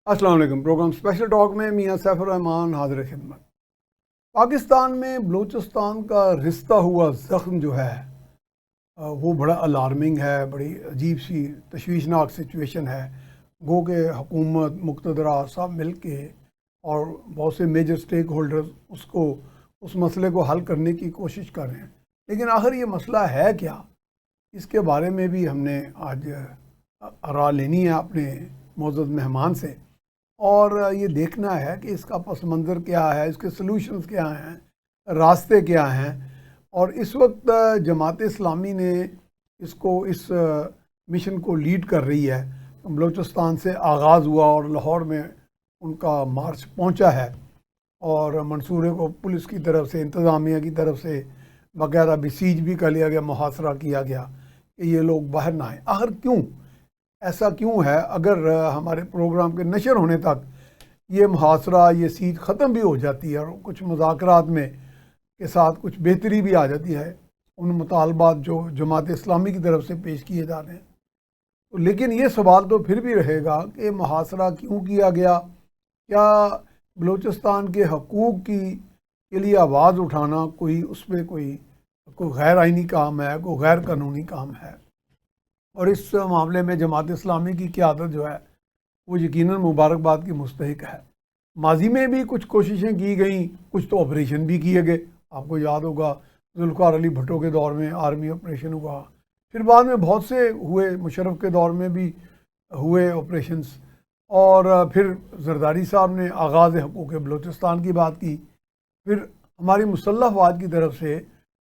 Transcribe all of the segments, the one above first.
السلام علیکم۔ Programme special talk میں میاں سیف الرحمان حاضر خدمت۔ پاکستان میں بلوچستان کا رشتہ ہوا زخم جو ہے وہ بڑا الارمنگ ہے، بڑی عجیب سی تشویشناک سچویشن ہے۔ گو کہ حکومت، مقتدرہ سب مل کے اور بہت سے میجر سٹیک ہولڈرز اس مسئلے کو حل کرنے کی کوشش کر رہے ہیں، لیکن آخر یہ مسئلہ ہے کیا، اس کے بارے میں بھی ہم نے آج رائے لینی ہے اپنے معزز مہمان سے، اور یہ دیکھنا ہے کہ اس کا پس منظر کیا ہے، اس کے سلوشنز کیا ہیں، راستے کیا ہیں۔ اور اس وقت جماعت اسلامی نے اس مشن کو لیڈ کر رہی ہے۔ بلوچستان سے آغاز ہوا اور لاہور میں ان کا مارچ پہنچا ہے، اور منصورے کو پولیس کی طرف سے، انتظامیہ کی طرف سے وغیرہ بسیج بھی کر لیا گیا، محاصرہ کیا گیا کہ یہ لوگ باہر نہ آئیں۔ آخر کیوں ایسا کیوں ہے؟ اگر ہمارے پروگرام کے نشر ہونے تک یہ محاصرہ، یہ سیج ختم بھی ہو جاتی ہے اور کچھ مذاکرات میں کے ساتھ کچھ بہتری بھی آ جاتی ہے ان مطالبات جو جماعت اسلامی کی طرف سے پیش کیے جا رہے ہیں، لیکن یہ سوال تو پھر بھی رہے گا کہ محاصرہ کیوں کیا گیا؟ کیا بلوچستان کے حقوق کے لیے آواز اٹھانا اس میں کوئی غیر آئینی کام ہے، کوئی غیر قانونی کام ہے؟ اور اس معاملے میں جماعت اسلامی کی قیادت جو ہے وہ یقیناً مبارکباد کی مستحق ہے۔ ماضی میں بھی کچھ کوششیں کی گئیں، کچھ تو آپریشن بھی کیے گئے۔ آپ کو یاد ہوگا ذوالفقار علی بھٹو کے دور میں آرمی آپریشن ہوا، پھر بعد میں بہت سے ہوئے، مشرف کے دور میں بھی ہوئے آپریشنز، اور پھر زرداری صاحب نے آغاز حقوق بلوچستان کی بات کی، پھر ہماری مسلح افواج کی طرف سے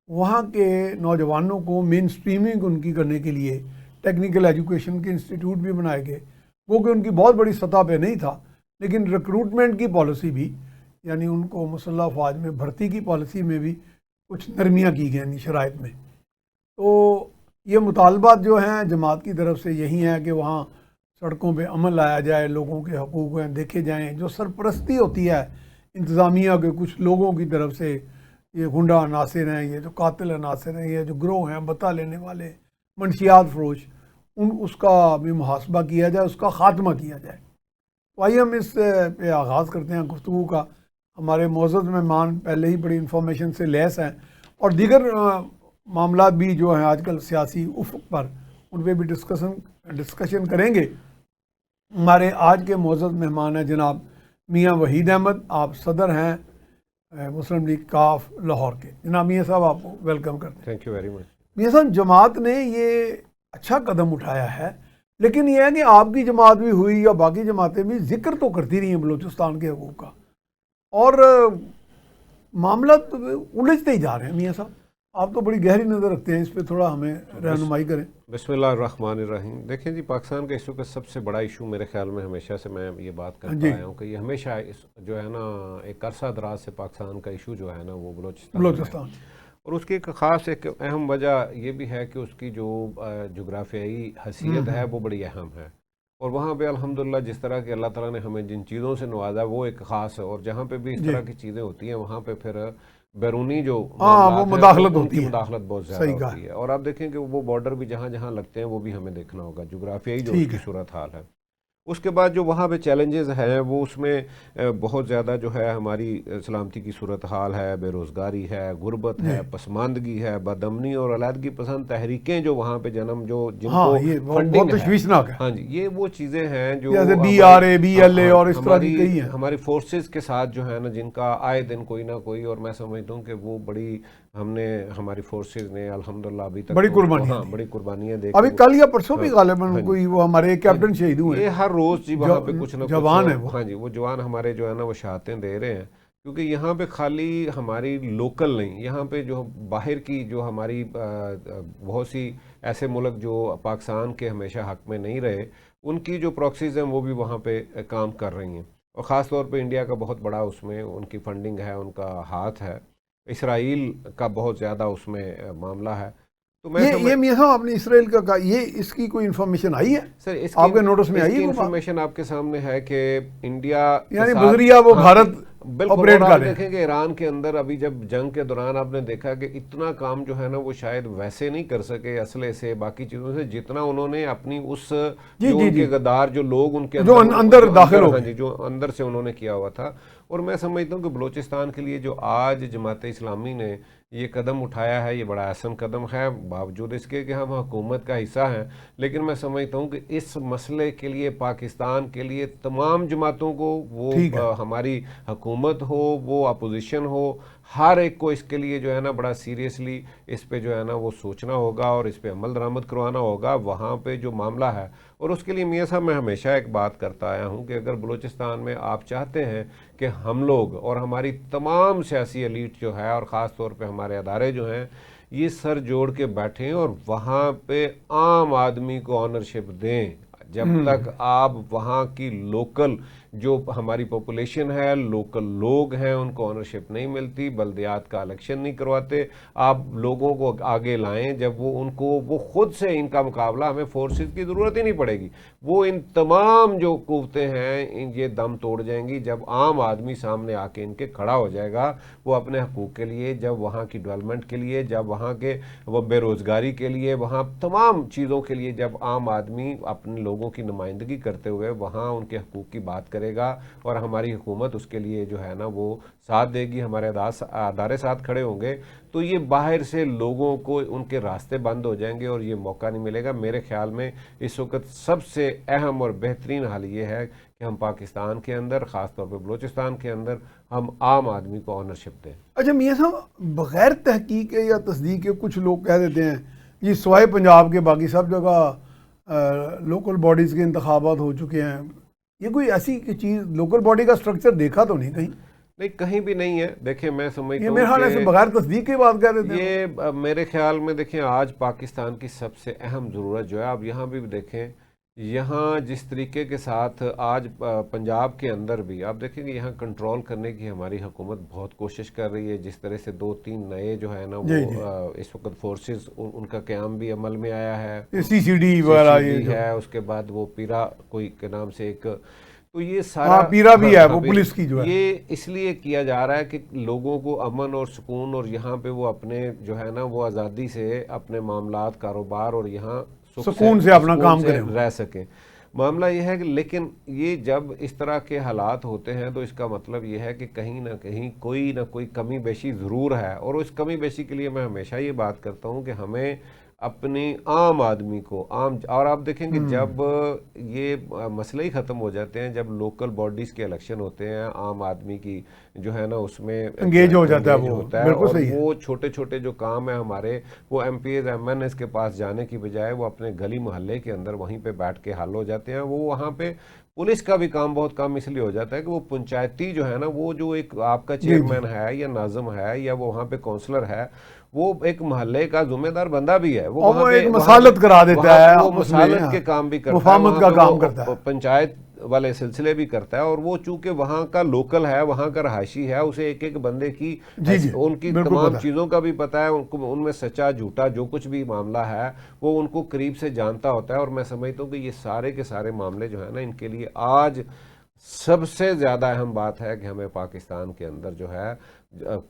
وہاں کے نوجوانوں کو مین سٹریمنگ ان کی کرنے کے لیے ٹیکنیکل ایجوکیشن کے انسٹیٹیوٹ بھی بنائے گئے، وہ کہ ان کی بہت بڑی سطح پہ نہیں تھا، لیکن ریکروٹمنٹ کی پالیسی بھی، یعنی ان کو مسلح افواج میں بھرتی کی پالیسی میں بھی کچھ نرمیاں کی گئیں شرائط میں۔ تو یہ مطالبات جو ہیں جماعت کی طرف سے یہی ہیں کہ وہاں سڑکوں پہ عمل لایا جائے، لوگوں کے حقوق ہیں دیکھے جائیں، جو سرپرستی ہوتی ہے انتظامیہ کے کچھ لوگوں کی طرف سے، یہ گنڈا عناصر ہیں، یہ جو قاتل عناصر ہیں، یہ جو گروہ ہیں بتا لینے والے، منشیات فروش، اس کا بھی محاسبہ کیا جائے، اس کا خاتمہ کیا جائے۔ تو آئیے ہم اس پہ آغاز کرتے ہیں گفتگو کا۔ ہمارے معزز مہمان پہلے ہی بڑی انفارمیشن سے لیس ہیں، اور دیگر معاملات بھی جو ہیں آج کل سیاسی افق پر، ان پہ بھی ڈسکشن کریں گے۔ ہمارے آج کے معزز مہمان ہیں جناب میاں وحید احمد، آپ صدر ہیں مسلم لیگ کاف لاہور کے۔ جناب میاں صاحب آپ کو ویلکم کرتے ہیں۔ Thank you very much. میاں صاحب، جماعت نے یہ اچھا قدم اٹھایا ہے، لیکن یہ ہے کہ آپ کی جماعت بھی ہوئی یا باقی جماعتیں بھی ذکر تو کرتی رہی ہیں بلوچستان کے حقوق کا، اور معاملات الجھتے ہی جا رہے ہیں۔ میاں صاحب، آپ تو بڑی گہری نظر رکھتے ہیں، اس پہ تھوڑا ہمیں رہنمائی کریں۔ بسم اللہ الرحمن الرحیم۔ دیکھیں جی، پاکستان کا ایشو کا سب سے بڑا ایشو میرے خیال میں ہمیشہ سے میں یہ بات کرتا آیا ہوں کہ یہ ہمیشہ جو ہے نا ایک عرصہ دراز سے پاکستان کا ایشو جو ہے نا وہ بلوچستان ہے، اور اس کی ایک خاص ایک اہم وجہ یہ بھی ہے کہ اس کی جو جغرافیائی حیثیت ہے وہ بڑی اہم ہے، اور وہاں پہ الحمدللہ جس طرح کہ اللہ تعالیٰ نے ہمیں جن چیزوں سے نوازا وہ ایک خاص ہے، اور جہاں پہ بھی اس طرح کی چیزیں ہوتی ہیں وہاں پہ پھر بیرونی جو وہ مداخلت ہوتی ہے، مداخلت بہت زیادہ ہوتی ہے، اور آپ دیکھیں کہ وہ بارڈر بھی جہاں جہاں لگتے ہیں وہ بھی ہمیں دیکھنا ہوگا، جغرافیائی جو اس کی صورتحال ہے۔ اس کے بعد جو وہاں پہ چیلنجز ہیں وہ اس میں بہت زیادہ جو ہے ہماری سلامتی کی صورتحال ہے، بے روزگاری ہے، غربت ہے، پسماندگی ہے، بدامنی اور علیحدگی پسند تحریکیں جو وہاں پہ جن کو فنڈنگ ہے، ہاں جی، یہ وہ چیزیں ہیں جو اور اس طرح کی کئی ہیں ہماری فورسز کے ساتھ جو ہے نا، جن کا آئے دن کوئی نہ کوئی، اور میں سمجھتا ہوں کہ وہ بڑی ہماری فورسز نے الحمدللہ ابھی تک بڑی قربانیاں دے، ابھی کل یا پرسوں بھی غالباً کوئی وہ ہمارے کیپٹن شہید ہوئے، یہ ہر روز جی وہاں پہ کچھ نہ جوان ہے، ہاں جی، وہ جوان ہمارے جو ہے نا وہ شہادتیں دے رہے ہیں، کیونکہ یہاں پہ خالی ہماری لوکل نہیں، یہاں پہ جو باہر کی جو ہماری بہت سی ایسے ملک جو پاکستان کے ہمیشہ حق میں نہیں رہے، ان کی جو پراکسیز ہیں وہ بھی وہاں پہ کام کر رہی ہیں، اور خاص طور پہ انڈیا کا بہت بڑا اس میں ان کی فنڈنگ ہے، ان کا ہاتھ ہے، اسرائیل کا بہت زیادہ اس میں معاملہ ہے۔ تو میں یہ میاں صاحب آپ نے اسرائیل کا کہا، یہ اس کی کوئی انفارمیشن آئی ہے سر؟ اس آپ کے نوٹس میں آئی ہے؟ انفارمیشن آپ کے سامنے ہے کہ انڈیا یعنی بذریعہ وہ بھارت بالکل، آپریٹ اور کر آپ رہے ہیں۔ دیکھیں کہ ایران کے اندر ابھی جب جنگ کے دوران آپ نے دیکھا کہ اتنا کام جو ہے نا وہ شاید ویسے نہیں کر سکے اسلحے سے باقی چیزوں سے، جتنا انہوں نے اپنی اس جو ان کے غدار جو لوگ ان کے اندر داخل ہو گئے، جو اندر سے انہوں نے کیا ہوا تھا۔ اور میں سمجھتا ہوں کہ بلوچستان کے لیے جو آج جماعت اسلامی نے یہ قدم اٹھایا ہے، یہ بڑا اہم قدم ہے، باوجود اس کے کہ ہم حکومت کا حصہ ہیں، لیکن میں سمجھتا ہوں کہ اس مسئلے کے لیے پاکستان کے لیے تمام جماعتوں کو، وہ ہماری حکومت ہو، وہ اپوزیشن ہو، ہر ایک کو اس کے لیے جو ہے نا بڑا سیریسلی اس پہ جو ہے نا وہ سوچنا ہوگا اور اس پہ عمل درآمد کروانا ہوگا وہاں پہ جو معاملہ ہے۔ اور اس کے لیے میاں صاحب میں ہمیشہ ایک بات کرتا آیا ہوں کہ اگر بلوچستان میں آپ چاہتے ہیں کہ ہم لوگ اور ہماری تمام سیاسی ایلیٹ جو ہے اور خاص طور پہ ہمارے ادارے جو ہیں یہ سر جوڑ کے بیٹھیں اور وہاں پہ عام آدمی کو آنرشپ دیں، جب تک آپ وہاں کی لوکل جو ہماری پاپولیشن ہے، لوکل لوگ ہیں، ان کو آنرشپ نہیں ملتی، بلدیات کا الیکشن نہیں کرواتے، آپ لوگوں کو آگے لائیں، جب وہ ان کو وہ خود سے ان کا مقابلہ، ہمیں فورسز کی ضرورت ہی نہیں پڑے گی، وہ ان تمام جو قوتیں ہیں یہ دم توڑ جائیں گی جب عام آدمی سامنے آ کے ان کے کھڑا ہو جائے گا، وہ اپنے حقوق کے لیے، جب وہاں کی ڈیولپمنٹ کے لیے، جب وہاں کے وہ بے روزگاری کے لیے، وہاں تمام چیزوں کے لیے جب عام آدمی اپنے لوگوں کی نمائندگی کرتے ہوئے وہاں ان کے حقوق کی بات کرے گا اور ہماری حکومت اس کے لیے جو ہے نا وہ ساتھ دے گی، ہمارے ادارے ساتھ کھڑے ہوں گے، تو یہ باہر سے لوگوں کو ان کے راستے بند ہو جائیں گے اور یہ موقع نہیں ملے گا۔ میرے خیال میں اس وقت سب سے اہم اور بہترین حل یہ ہے کہ ہم پاکستان کے اندر، خاص طور پہ بلوچستان کے اندر، ہم عام آدمی کو آنرشپ دیں۔ اچھا میاں صاحب، بغیر تحقیق یا تصدیق کے کچھ لوگ کہہ دیتے ہیں یہ سوائے پنجاب کے باقی سب جگہ لوکل باڈیز کے انتخابات ہو چکے ہیں، یہ کوئی ایسی چیز لوکل باڈی کا سٹرکچر دیکھا تو نہیں کہیں؟ نہیں، کہیں بھی نہیں ہے۔ دیکھیں میں سمجھتا ہوں میرے خیال سے بغیر تصدیق کی بات کہہ دیتے ہیں یہ میرے خیال میں دیکھیں آج پاکستان کی سب سے اہم ضرورت جو ہے، آپ یہاں بھی دیکھیں، یہاں جس طریقے کے ساتھ آج پنجاب کے اندر بھی آپ دیکھیں گے یہاں کنٹرول کرنے کی ہماری حکومت بہت کوشش کر رہی ہے، جس طرح سے 2-3 نئے جو ہے نا وہ اس وقت فورسز ان کا قیام بھی عمل میں آیا ہے، سی سی ڈی وغیرہ ہے، اس کے بعد وہ پیرا کوئی کے نام سے ایک، تو یہ سارا پیرا بھی ہے وہ پولیس کی جو ہے، یہ اس لیے کیا جا رہا ہے کہ لوگوں کو امن اور سکون اور یہاں پہ وہ اپنے جو ہے نا وہ آزادی سے اپنے معاملات، کاروبار اور یہاں سکون سے اپنا کام کریں، رہ سکیں۔ معاملہ یہ ہے کہ لیکن یہ جب اس طرح کے حالات ہوتے ہیں تو اس کا مطلب یہ ہے کہ کہیں نہ کہیں کوئی نہ کوئی کمی بیشی ضرور ہے، اور اس کمی بیشی کے لیے میں ہمیشہ یہ بات کرتا ہوں کہ ہمیں اپنی عام آدمی کو اور آپ دیکھیں گے جب یہ مسئلے ہی ختم ہو جاتے ہیں، جب لوکل باڈیز کے الیکشن ہوتے ہیں، عام آدمی کی جو ہے نا اس میں انگیج ہو جاتا ہے، اور وہ چھوٹے چھوٹے جو کام ہیں ہمارے، وہ M P as M N S کے پاس جانے کی بجائے وہ اپنے گلی محلے کے اندر وہیں پہ بیٹھ کے حل ہو جاتے ہیں۔ وہ وہاں پہ پولیس کا بھی کام بہت کم اس لیے ہو جاتا ہے کہ وہ پنچایتی جو ہے نا وہ جو ایک آپ کا چیئرمین ہے یا ناظم ہے یا وہ وہاں پہ کونسلر ہے، وہ ایک محلے کا ذمہ دار بندہ بھی ہے، وہ ایک مسالت کرا دیتا ہے، وہ مسالت کے کام بھی کرتا ہے، مفاہمت کا کام کرتا ہے، پنچایت والے سلسلے بھی کرتا ہے، اور وہ چونکہ وہاں کا لوکل ہے، وہاں کا رہائشی ہے، اسے ایک ایک بندے کی ان کی تمام چیزوں کا بھی پتہ ہے، ان میں سچا جھوٹا جو کچھ بھی معاملہ ہے وہ ان کو قریب سے جانتا ہوتا ہے۔ اور میں سمجھتا ہوں کہ یہ سارے کے سارے معاملے جو ہیں نا ان کے لیے آج سب سے زیادہ اہم بات ہے کہ ہمیں پاکستان کے اندر جو ہے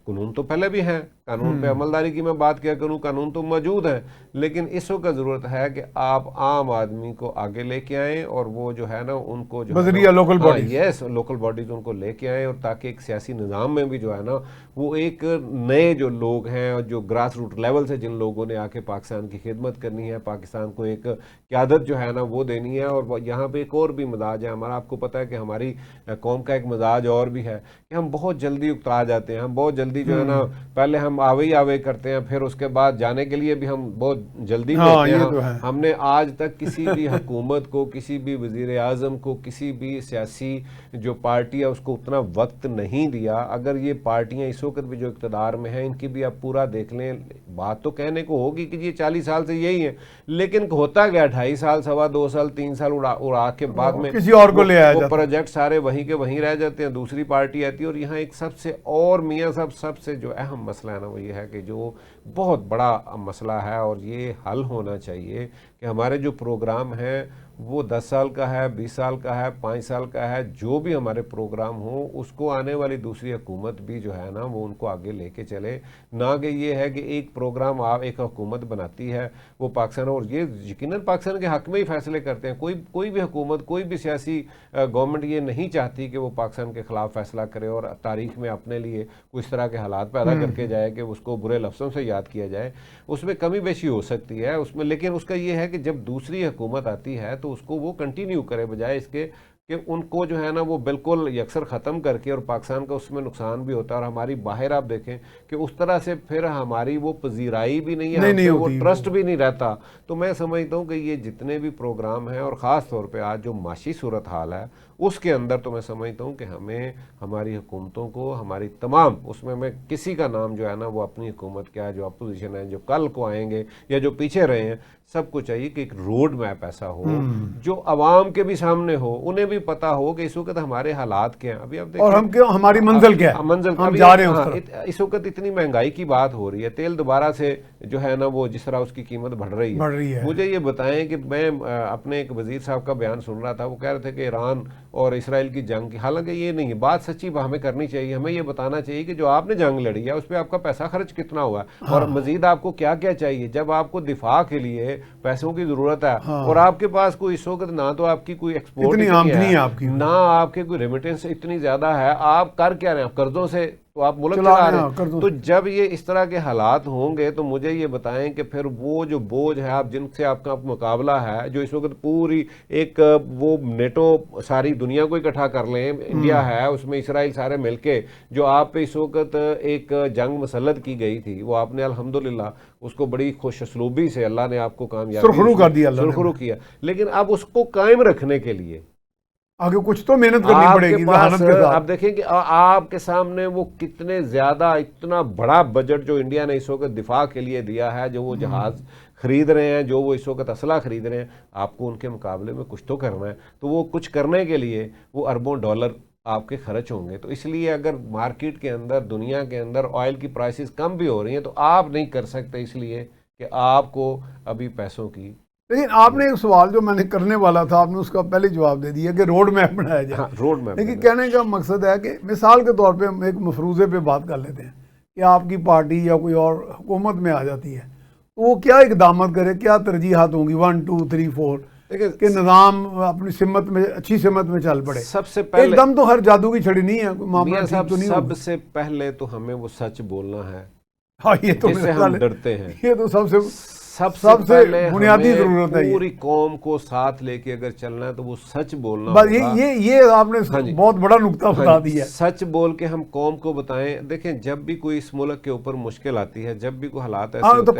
قانون تو پہلے بھی ہیں، قانون پہ عملداری کی میں بات کیا کروں، قانون تو موجود ہیں، لیکن اس وقت ضرورت ہے کہ آپ عام آدمی کو آگے لے کے آئیں اور وہ جو ہے نا ان کو جو بذریعہ لوکل باڈیز، لوکل باڈیز ان کو لے کے آئیں، اور تاکہ ایک سیاسی نظام میں بھی جو ہے نا وہ ایک نئے جو لوگ ہیں اور جو گراس روٹ لیول سے جن لوگوں نے آ کے پاکستان کی خدمت کرنی ہے، پاکستان کو ایک قیادت جو ہے نا وہ دینی ہے۔ اور یہاں پہ ایک اور بھی مزاج ہے ہمارا، آپ کو پتہ ہے کہ ہماری قوم کا ایک مزاج اور بھی ہے کہ ہم بہت جلدی اکتا جاتے ہیں، ہم بہت جلدی جو ہے نا پہلے ہم آوے کرتے ہیں، پھر اس کے بعد جانے کے لیے بھی ہم بہت جلدی لیتے ہیں۔ ہم نے آج تک کسی بھی حکومت کو، کسی بھی وزیر اعظم کو، کسی بھی سیاسی جو پارٹی ہے اس کو اتنا وقت نہیں دیا۔ اگر یہ پارٹیاں اس وقت بھی جو اقتدار میں ہیں ان کی بھی آپ پورا دیکھ لیں، بات تو کہنے کو ہوگی کہ یہ 40 سال سے یہی ہے، لیکن ہوتا گیا 2.5 سال، 2.25 سال، 3 سال اڑا کے بعد میں کسی اور کو لے آیا وہ پروجیکٹ سارے وہیں کے وہیں رہ جاتے ہیں، دوسری پارٹی آتی ہے۔ اور یہاں ایک سب سے اور میاں میاں صاحب سب سے جو اہم مسئلہ ہے نا وہ یہ ہے کہ جو بہت بڑا مسئلہ ہے اور یہ حل ہونا چاہیے کہ ہمارے جو پروگرام ہیں وہ 10 سال کا ہے، 20 سال کا ہے، 5 سال کا ہے، جو بھی ہمارے پروگرام ہوں اس کو آنے والی دوسری حکومت بھی جو ہے نا وہ ان کو آگے لے کے چلے، نہ کہ یہ ہے کہ ایک پروگرام آپ ایک حکومت بناتی ہے وہ پاکستان، اور یہ یقیناً پاکستان کے حق میں ہی فیصلے کرتے ہیں، کوئی بھی حکومت، کوئی بھی سیاسی گورنمنٹ یہ نہیں چاہتی کہ وہ پاکستان کے خلاف فیصلہ کرے اور تاریخ میں اپنے لیے کچھ طرح کے حالات پیدا کر کے جائے کہ اس کو برے لفظوں سے یاد کیا جائے، اس میں کمی بیشی ہو سکتی ہے اس میں، لیکن اس کا یہ ہے کہ جب دوسری حکومت آتی ہے تو اس کو وہ کنٹینیو کرے، بجائے اس کے کہ ان کو جو ہے نا وہ بالکل یکسر ختم کر کے، اور پاکستان کا اس میں نقصان بھی ہوتا ہے، اور ہماری باہر آپ دیکھیں کہ اس طرح سے پھر ہماری وہ پذیرائی بھی نہیں ہے، وہ ٹرسٹ بھی نہیں رہتا۔ تو میں سمجھتا ہوں کہ یہ جتنے بھی پروگرام ہیں، اور خاص طور پہ آج جو معاشی صورتحال ہے اس کے اندر، تو میں سمجھتا ہوں کہ ہمیں ہماری حکومتوں کو، ہماری تمام، اس میں کسی کا نام جو ہے نا وہ اپنی حکومت کیا ہے، جو اپوزیشن ہے، جو کل کو آئیں گے یا جو پیچھے رہے ہیں، سب کو چاہیے کہ ایک روڈ میپ ایسا ہو جو عوام کے بھی سامنے ہو، انہیں بھی پتا ہو کہ اس وقت ہمارے حالات کیا ہیں۔ ابھی آپ دیکھیں اور ہماری منزل کیا ہے، ہم جا رہے ہیں اس وقت اتنی مہنگائی کی بات ہو رہی ہے، تیل دوبارہ سے جو ہے نا وہ جس طرح اس کی قیمت بڑھ رہی ہے، مجھے یہ بتائیں کہ میں اپنے ایک وزیر صاحب کا بیان سن رہا تھا، وہ کہہ رہے تھے کہ ایران اور اسرائیل کی جنگ کی، حالانکہ یہ نہیں ہے بات، سچی ہمیں کرنی چاہیے، ہمیں یہ بتانا چاہیے کہ جو آپ نے جنگ لڑی ہے اس پہ آپ کا پیسہ خرچ کتنا ہوا ہے، اور مزید آپ کو کیا کیا چاہیے جب آپ کو دفاع کے لیے پیسوں کی ضرورت ہے، اور آپ کے پاس کوئی اس وقت نہ تو آپ کی کوئی ایکسپورٹ اتنی ہے، نہ آپ کے کوئی ریمیٹنس اتنی زیادہ ہے، آپ کر کیا رہے ہیں، قرضوں سے تو آپ ملک چلا رہے ہیں۔ تو جب یہ اس طرح کے حالات ہوں گے تو مجھے یہ بتائیں کہ پھر وہ جو بوجھ ہے آپ جن سے آپ کا مقابلہ ہے، جو اس وقت پوری ایک وہ نیٹو ساری دنیا کو اکٹھا کر لیں، انڈیا ہے اس میں، اسرائیل سارے مل کے، جو آپ پہ اس وقت ایک جنگ مسلط کی گئی تھی، وہ آپ نے الحمدللہ اس کو بڑی خوش اسلوبی سے اللہ نے آپ کو کامیابی سرخرو کیا، لیکن اب اس کو قائم رکھنے کے لیے آگے کچھ تو محنت کرنی پڑے گی ذہانت کے ساتھ۔ آپ دیکھیں کہ آپ کے سامنے وہ کتنے زیادہ، اتنا بڑا بجٹ جو انڈیا نے اس وقت دفاع کے لیے دیا ہے، جو وہ جہاز خرید رہے ہیں، جو وہ اس وقت اسلحہ خرید رہے ہیں، آپ کو ان کے مقابلے میں کچھ تو کرنا ہے، تو وہ کچھ کرنے کے لیے وہ اربوں ڈالر آپ کے خرچ ہوں گے۔ تو اس لیے اگر مارکیٹ کے اندر، دنیا کے اندر آئل کی پرائسز کم بھی ہو رہی ہیں تو آپ نہیں کر سکتے، اس لیے کہ آپ کو ابھی پیسوں کی۔ لیکن آپ نے ایک سوال جو میں نے کرنے والا تھا، آپ نے اس کا پہلے جواب دے دیا کہ روڈ میپ بنایا جائے۔ روڈ میپ، لیکن کہنے کا مقصد ہے کہ مثال کے طور پہ ہم ایک مفروضے پہ بات کر لیتے ہیں کہ آپ کی پارٹی یا کوئی اور حکومت میں آ جاتی ہے تو وہ کیا اقدامات کرے، کیا ترجیحات ہوں گی 1 2 3 4 کہ نظام اپنی سمت میں، اچھی سمت میں چل پڑے۔ سب سے پہلے ایک دم تو ہر جادو کی چھڑی نہیں ہے، میاں صاحب سب سے پہلے تو ہمیں وہ سچ بولنا ہے، ہاں یہ تو جس سے ہم ڈرتے ہیں، یہ تو سب سے پہلے بنیادی ضرورت ہے۔ پوری قوم کو ساتھ لے کے اگر چلنا ہے تو وہ سچ بولنا بس یہ آپ نے بہت بڑا نقطہ بتا دیا ہے، سچ بول کے ہم قوم کو بتائیں۔ دیکھیں جب بھی کوئی اس ملک کے اوپر مشکل آتی ہے، جب بھی کوئی حالات ایسے ہوتے ہیں، تو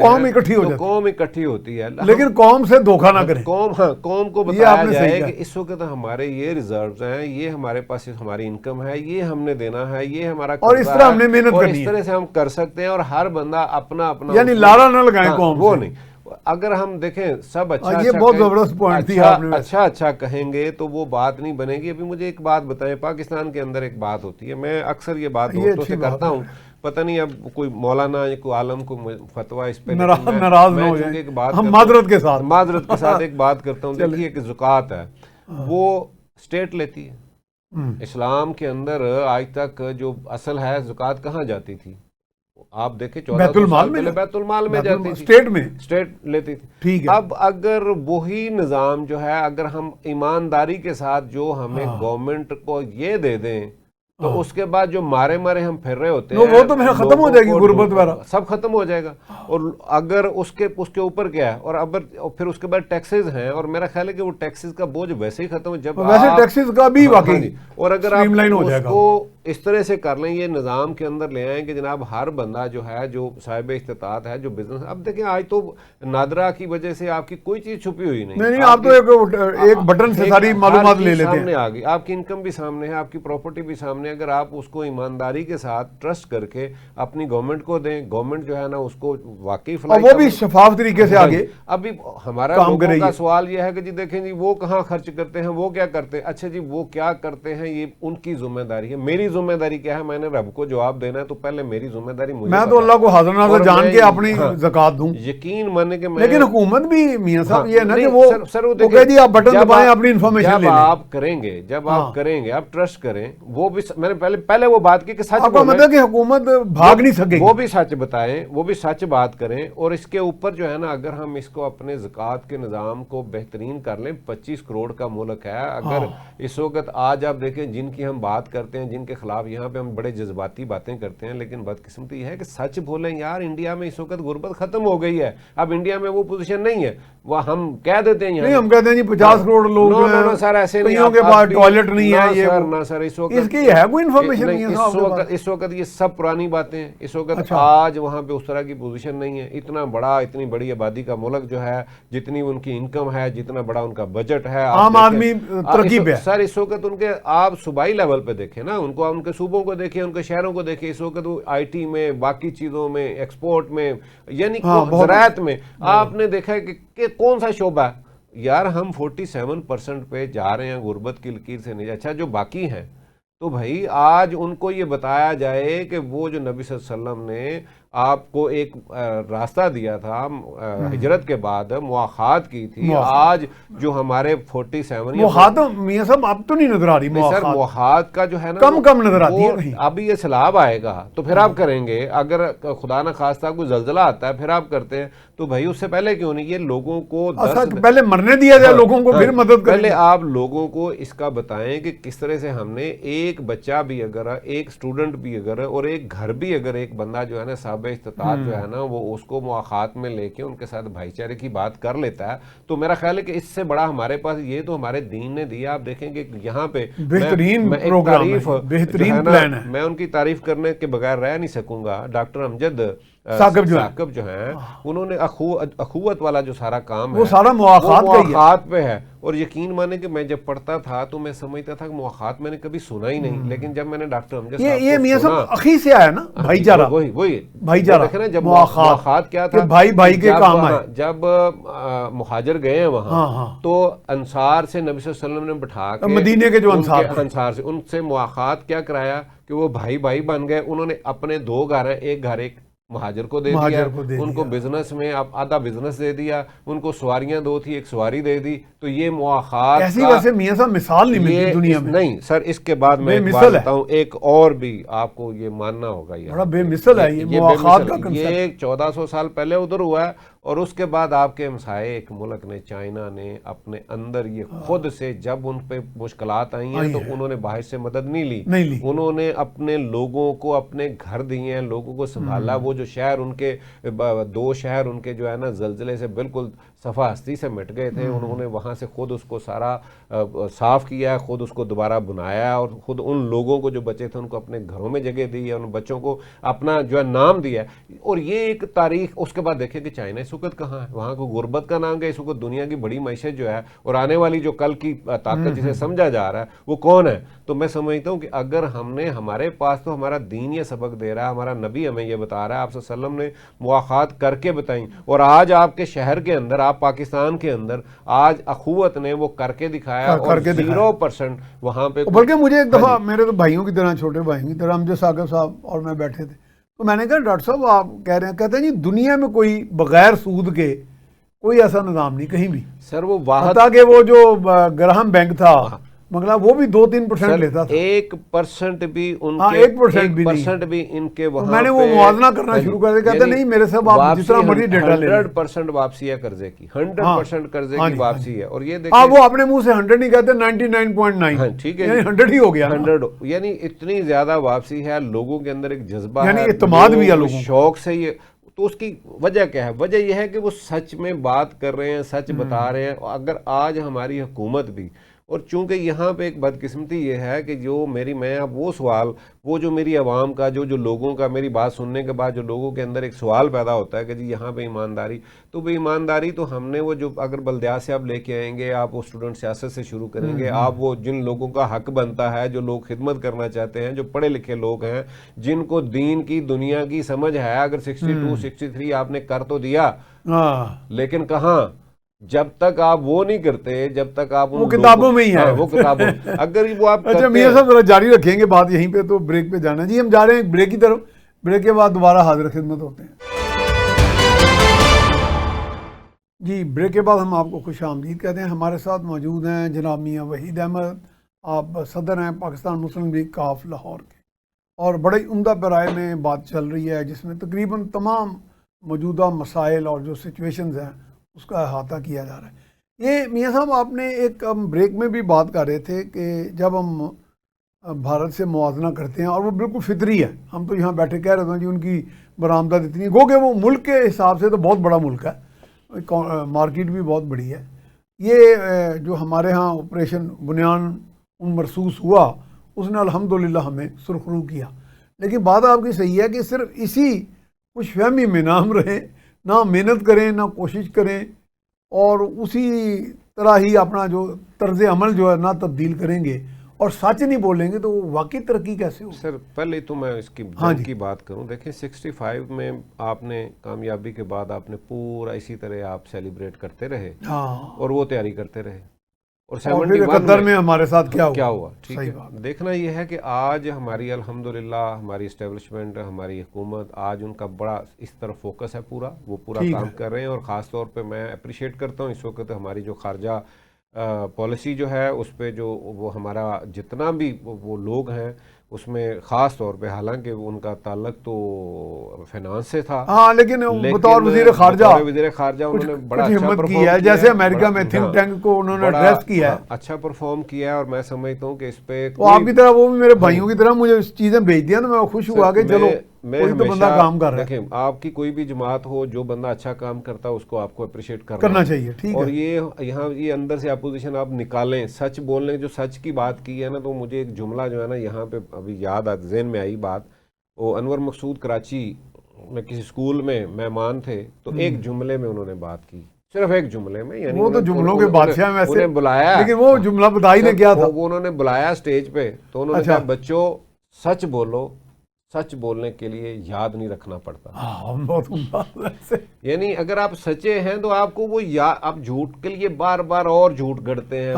قوم اکٹھی ہوتی ہے، لیکن قوم سے دھوکہ نہ کریں، قوم کو بتایا جائے کہ اس وقت ہمارے یہ ریزروز ہیں، یہ ہمارے پاس ہماری انکم ہے، یہ ہم نے دینا ہے، یہ ہمارا اور اس طرح ہم نے محنت کرنی ہے، اس طرح سے ہم کر سکتے ہیں، اور ہر بندہ اپنا اپنا، یعنی لارا نہ لگائیں قوم، وہ نہیں۔ اگر ہم دیکھیں سب اچھا کہیں گے تو وہ بات نہیں بنے گی۔ ابھی مجھے ایک بات بتائیں، پاکستان کے اندر ایک بات ہوتی ہے، میں اکثر یہ بات دوستوں سے کرتا ہوں، پتہ نہیں اب کوئی مولانا یا کوئی عالم کو فتویٰ اس پہ ناراض نہ ہو جائیں، ہم معذرت کے ساتھ ایک بات کرتا ہوں۔ دیکھیے کہ زکوٰۃ ہے وہ اسٹیٹ لیتی ہے، اسلام کے اندر آج تک جو اصل ہے زکوٰۃ کہاں جاتی تھی؟ آپ دیکھیں 14 سال پہلے بیت المال میں جاتی تھی، اسٹیٹ لیتی تھی۔ اب اگر وہی نظام جو ہے، اگر ہم ایمانداری کے ساتھ جو ہمیں گورنمنٹ کو یہ دے دیں تو اس کے بعد جو مارے ہم پھر رہے ہوتے ہیں، وہ تو ختم ہو جائے گی، غربت وغیرہ سب ختم ہو جائے گا۔ اور اگر اس کے اوپر کیا ہے، اور پھر اس کے بعد ٹیکسز ہیں، اور میرا خیال ہے کہ وہ ٹیکسز کا بوجھ ویسے ہی ختم ہو، جب ویسے ٹیکسز کا بھی واقعی، اور اگر آپ اس کو اس طرح سے کر لیں، یہ نظام کے اندر لے آئیں کہ جناب ہر بندہ جو ہے، جو صاحب استطاعت ہے، جو بزنس، اب دیکھیں آج تو نادرا کی وجہ سے آپ کی کوئی چیز چھپی ہوئی نہیں، آپ تو ایک بٹن سے ساری معلومات لے لیتے ہیں، سامنے آ گئی، آپ کی انکم بھی سامنے ہے، آپ کی پراپرٹی بھی سامنے ہے۔ اگر آپ اس کو ایمانداری کے ساتھ ٹرسٹ کر کے اپنی گورنمنٹ کو دیں، گورنمنٹ جو ہے نا اس کو واقعی وہ بھی شفاف طریقے سے آگے۔ ابھی ہمارا لوگوں کا سوال یہ ہے کہ جی دیکھیں جی وہ کہاں خرچ کرتے ہیں، وہ کیا کرتے ہیں، اچھا جی وہ کیا کرتے ہیں یہ ان کی ذمہ داری ہے، میری ذمہ داری کیا ہے, میں نے رب کو جواب دینا ہے, تو پہلے میری ذمہ داری مجھے میں تو اللہ کو حاضر ناظر جان کے اپنی زکوٰۃ دوں. یقین مانے کہ میں, لیکن حکومت بھی میاں صاحب یہ ہے نا کہ نہیں, وہ سر وہ کہہ دی آپ بٹن دبائیں اپنی انفارمیشن لے جب لیں. آپ کریں گے, جب آپ کریں گے, آپ ٹرسٹ کریں, وہ بھی میں نے پہلے وہ بات کی کہ سچ آپ کا مطلب کہ حکومت بھاگ نہیں سکے وہ بھی سچ بتائیں, وہ بھی سچ بات کریں, اور اس کے اوپر جو ہے نا اگر ہم اس کو اپنے زکوٰۃ کے نظام کو بہترین کر لیں, 25 کروڑ کا ملک ہے, اگر اس وقت آج آپ دیکھیں جن کی ہم بات کرتے ہیں, جن کے خلاف یہاں پہ ہم بڑے جذباتی باتیں کرتے ہیں, لیکن بدقسمتی یہ ہے کہ سچ بولیں یار, انڈیا میں اس وقت غربت ختم ہو گئی ہے, اب انڈیا میں وہ پوزیشن نہیں ہے, وہ ہم کہہ دیتے ہیں نہیں, ہم کہتے ہیں جی 50 کروڑ لوگ نو سر ایسے نہیں, کئیوں کے پاس ٹوائلٹ نہیں ہے, یہ نہ سر اس وقت اس کی ہے کوئی انفارمیشن نہیں ہے اس وقت یہ سب پرانی باتیں ہیں, اس وقت آج وہاں پہ اس طرح کی پوزیشن نہیں ہے, اتنی بڑی آبادی کا ملک جو ہے, جتنی ان کی انکم ہے, جتنا بڑا ان کا بجٹ ہے, عام آدمی ترقی پہ سر اس وقت ان کے آپ صوبائی لیول پہ دیکھیں نا, ان کو ان کے صوبوں کو دیکھیں, ان کے شہروں کو دیکھیں, اس وقت وہ آئی ٹی میں, باقی چیزوں میں, ایکسپورٹ میں, یعنی زراعت میں آپ نے دیکھا ہے کہ کون سا شعبہ ہے یار, ہم 47% پہ جا رہے ہیں غربت کی لکیر سے نہیں. اچھا جو باقی ہیں تو بھائی آج ان کو یہ بتایا جائے کہ وہ جو نبی صلی اللہ علیہ وسلم نے آپ کو ایک راستہ دیا تھا ہجرت کے بعد, مواخات کی تھی, آج جو ہمارے 47 مواخات میاں صاحب اب تو نہیں نظر آ رہی, سر مواخات کا جو ہے نا کم نظر آتی ہے. اب یہ سیلاب آئے گا تو پھر آپ کریں گے, اگر خدا نہ خواستہ کوئی زلزلہ آتا ہے پھر آپ کرتے ہیں, تو بھائی اس سے پہلے کیوں نہیں, یہ لوگوں کو پہلے مرنے دیا جائے لوگوں کو, پھر مدد کریں. پہلے آپ لوگوں کو اس کا بتائیں کہ کس طرح سے ہم نے ایک بچہ بھی اگر, ایک اسٹوڈنٹ بھی اگر, اور ایک گھر بھی اگر ایک بندہ جو ہے نا صاحب استطاعت جو ہے نا وہ اس کو مواخات میں لے کے ان کے ساتھ بھائی چارے کی بات کر لیتا ہے, تو میرا خیال ہے کہ اس سے بڑا ہمارے پاس, یہ تو ہمارے دین نے دیا. آپ دیکھیں گے یہاں پہ بہترین پروگرام ہے, بہترین پلان ہے. میں ان کی تعریف کرنے کے بغیر رہ نہیں سکوں گا. ڈاکٹر امجد ثاقب جو ہیں, انہوں نے اخوت والا جو سارا کام ہے وہ سارا مواخات پہ ہے, اور یقین مانے کہ میں جب پڑھتا تھا تو میں سمجھتا تھا کہ مواخات میں نے کبھی سنا ہی نہیں, لیکن جب میں نے ڈاکٹر امجد صاحب یہ میاں صاحب اخی سے آیا نا, بھائی چارہ, وہی بھائی چارہ دیکھیں نا, جب مواخات کیا تھا, بھائی کے کام آئے. جب مہاجر گئے ہیں وہاں تو انصار سے نبی صلی اللہ علیہ وسلم نے بٹھا کے, مدینے کے جو انصار سے ان سے مواخات کیا کرایا کہ وہ بھائی بن گئے. انہوں نے اپنے 2 گھر ہیں, ایک گھر ایک مہاجر کو دے دیا, ان کو بزنس میں آدھا بزنس دے دیا, ان کو سواریاں 2 تھی, ایک سواری دے دی. تو یہ مواخات ایسی ویسے میاں صاحب مثال نہیں ملتی دنیا میں. نہیں سر, اس کے بعد میں ایک بات بتاؤں, ایک اور بھی آپ کو یہ ماننا ہوگا, یہ بڑا بے مثل ہے یہ مواخات کا کنسپٹ. یہ 1400 سال پہلے ادھر ہوا ہے, اور اس کے بعد آپ کے ہمسائے ایک ملک نے, چائنا نے, اپنے اندر یہ خود سے جب ان پہ مشکلات آئی ہیں تو انہوں نے باہر سے مدد نہیں لی, انہوں نے اپنے لوگوں کو اپنے گھر دیے ہیں, لوگوں کو سنبھالا. وہ جو شہر ان کے 2 شہر ان کے جو ہے نا زلزلے سے بالکل صفحہ ہستی سے مٹ گئے تھے, انہوں نے وہاں سے خود اس کو سارا صاف کیا ہے, خود اس کو دوبارہ بنایا, اور خود ان لوگوں کو جو بچے تھے ان کو اپنے گھروں میں جگہ دی ہے, ان بچوں کو اپنا جو ہے نام دیا ہے. اور یہ ایک تاریخ. اس کے بعد دیکھیں کہ چائنا اس وقت کہاں ہے, وہاں کو غربت کا نام گیا, اس وقت دنیا کی بڑی معیشت جو ہے, اور آنے والی جو کل کی طاقت جسے سمجھا جا رہا ہے وہ کون ہے. تو میں سمجھتا ہوں کہ اگر ہم نے, ہمارے پاس تو ہمارا دین یہ سبق دے رہا ہے, ہمارا نبی ہمیں یہ بتا رہا ہے, آپ صلی اللہ علیہ وسلم نے مواخات کر کے بتائیں, اور آج آپ کے شہر کے اندر, آپ پاکستان کے اندر آج اخوت نے وہ کر کے دکھایا, اور 0% وہاں پہ. بلکہ مجھے ایک دفعہ میرے تو بھائیوں کی طرح, چھوٹے بھائیوں کی طرح, امجد ثاقب صاحب اور میں بیٹھے تھے, تو میں نے کہا ڈاکٹر صاحب آپ کہہ رہے ہیں, کہتے ہیں جی دنیا میں کوئی بغیر سود کے کوئی ایسا نظام نہیں کہیں بھی. سر وہ واحد, کہ وہ جو گراہم بینک تھا مگر وہ بھی 2-3% لیتا تھا, 1% بھی ان کے, 1% بھی ان کے وہاں میں نے وہ موازنہ کرنا شروع کر دیا, کہتے نہیں میرے صاحب آپ جتنا مرضی ڈیٹا لے لیں, 100% واپسی ہے قرضے کی, 100% قرضے کی واپسی ہے. اور یہ دیکھیں وہ اپنے منہ سے 100 نہیں کہتے, 99.9, ٹھیک ہے, یعنی 100 ہی ہو گیا, 100, یعنی اتنی زیادہ واپسی ہے. لوگوں کے اندر ایک جذبہ یعنی ہے, اعتماد بھی ہے لوگوں, شوق سے. یہ تو اس کی وجہ کیا ہے؟ وجہ یہ ہے کہ وہ سچ میں بات کر رہے ہیں, سچ بتا رہے ہیں. اگر آج ہماری حکومت بھی, اور چونکہ یہاں پہ ایک بدقسمتی یہ ہے کہ جو میں اب وہ سوال, وہ جو میری عوام کا, جو لوگوں کا, میری بات سننے کے بعد جو لوگوں کے اندر ایک سوال پیدا ہوتا ہے کہ جی یہاں پہ ایمانداری, تو بے ایمانداری تو ہم نے وہ جو اگر بلدیات سے آپ لے کے آئیں گے, آپ وہ اسٹوڈنٹ سیاست سے شروع کریں گے, آپ وہ جن لوگوں کا حق بنتا ہے, جو لوگ خدمت کرنا چاہتے ہیں, جو پڑھے لکھے لوگ ہیں, جن کو دین کی, دنیا کی سمجھ ہے, اگر 62 63 آپ نے کر تو دیا, لیکن کہاں جب تک آپ وہ نہیں کرتے، جب تک آپ وہ کتابوں میں ہی ہے، وہ کتابوں اگر وہ آپ اچھا میاں صاحب ذرا جاری رکھیں گے بات یہیں پہ، تو بریک پہ جانا ہے جی، ہم جا رہے ہیں بریک کی طرف، بریک کے بعد دوبارہ حاضر خدمت ہوتے ہیں جی۔ بریک کے بعد ہم آپ کو خوش آمدید کہتے ہیں۔ ہمارے ساتھ موجود ہیں جناب میاں وحید احمد، آپ صدر ہیں پاکستان مسلم لیگ کاف لاہور کے، اور بڑے عمدہ پیرائے میں بات چل رہی ہے جس میں تقریباً تمام موجودہ مسائل اور جو سچویشنز ہیں اس کا احاطہ کیا جا رہا ہے۔ یہ میاں صاحب آپ نے ایک ہم بریک میں بھی بات کر رہے تھے کہ جب ہم بھارت سے موازنہ کرتے ہیں، اور وہ بالکل فطری ہے، ہم تو یہاں بیٹھے کہہ رہے تھے جی ان کی برآمدات اتنی، گو کہ وہ ملک کے حساب سے تو بہت بڑا ملک ہے، مارکیٹ بھی بہت بڑی ہے، یہ جو ہمارے ہاں آپریشن بنیان مرصوص ہوا اس نے الحمدللہ ہمیں سرخرو کیا، لیکن بات آپ کی صحیح ہے کہ صرف اسی خوش فہمی میں نہ ہم رہیں، نہ محنت کریں، نہ کوشش کریں، اور اسی طرح ہی اپنا جو طرز عمل جو ہے نہ تبدیل کریں گے اور سچ نہیں بولیں گے تو وہ واقعی ترقی کیسے ہوگی؟ سر پہلے تو میں اس کی ہاں جنگ کی بات کروں، دیکھیں 65 میں آپ نے کامیابی کے بعد آپ نے پورا اسی طرح آپ سیلیبریٹ کرتے رہے اور وہ تیاری کرتے رہے، اور پھر 71 میں ہمارے ساتھ کیا ہوا؟ ٹھیک ہے، دیکھنا یہ ہے کہ آج ہماری الحمدللہ ہماری اسٹیبلشمنٹ، ہماری حکومت، آج ان کا بڑا اس طرف فوکس ہے، وہ پورا کام کر رہے ہیں، اور خاص طور پہ میں اپریشیٹ کرتا ہوں اس وقت ہماری جو خارجہ پالیسی جو ہے اس پہ جو وہ ہمارا جتنا بھی وہ لوگ ہیں اس میں خاص طور پہ، حالانکہ ان کا تعلق تو فینانس سے تھا، ہاں لیکن بطور وزیر خارجہ انہوں نے بڑا اچھا ہمت کی پرفارم ہے، جیسے امریکہ میں تھنک ٹینک کو انہوں نے ایڈریس کیا ہے، اچھا پرفارم کیا ہے، اور میں سمجھتا ہوں کہ اس پہ تو آپ کی طرح وہ بھی میرے بھائیوں کی طرح مجھے چیزیں بھیج دیا، تو میں خوش ہوا کہ چلو کوئی تو بندہ کام کر رہا ہے۔ دیکھیں آپ کی کوئی بھی جماعت ہو، جو بندہ اچھا کام کرتا ہے اس کو آپ کو اپریشیٹ کرنا چاہیے، ٹھیک ہے، اور یہاں یہ اندر سے اپوزیشن آپ نکالیں، سچ بولنے، جو سچ کی بات کی ہے نا، تو مجھے ایک جملہ جو ہے نا یہاں پہ ابھی یاد ذہن میں آئی بات، وہ انور مقصود کراچی میں کسی اسکول میں مہمان تھے، تو ایک جملے میں انہوں نے بات کی، صرف ایک جملے میں، یعنی وہ تو جملوں کے بادشاہ ہیں ویسے، انہیں بلایا، لیکن وہ جملہ بتائی نے کیا تھا، وہ انہوں نے بلایا اسٹیج پہ، تو انہوں نے کہا بچوں سچ بولو، سچ بولنے کے لیے یاد نہیں رکھنا پڑتا، یعنی اگر آپ سچے ہیں تو آپ کو وہ آپ جھوٹ کے لیے بار بار اور جھوٹ گڑتے ہیں،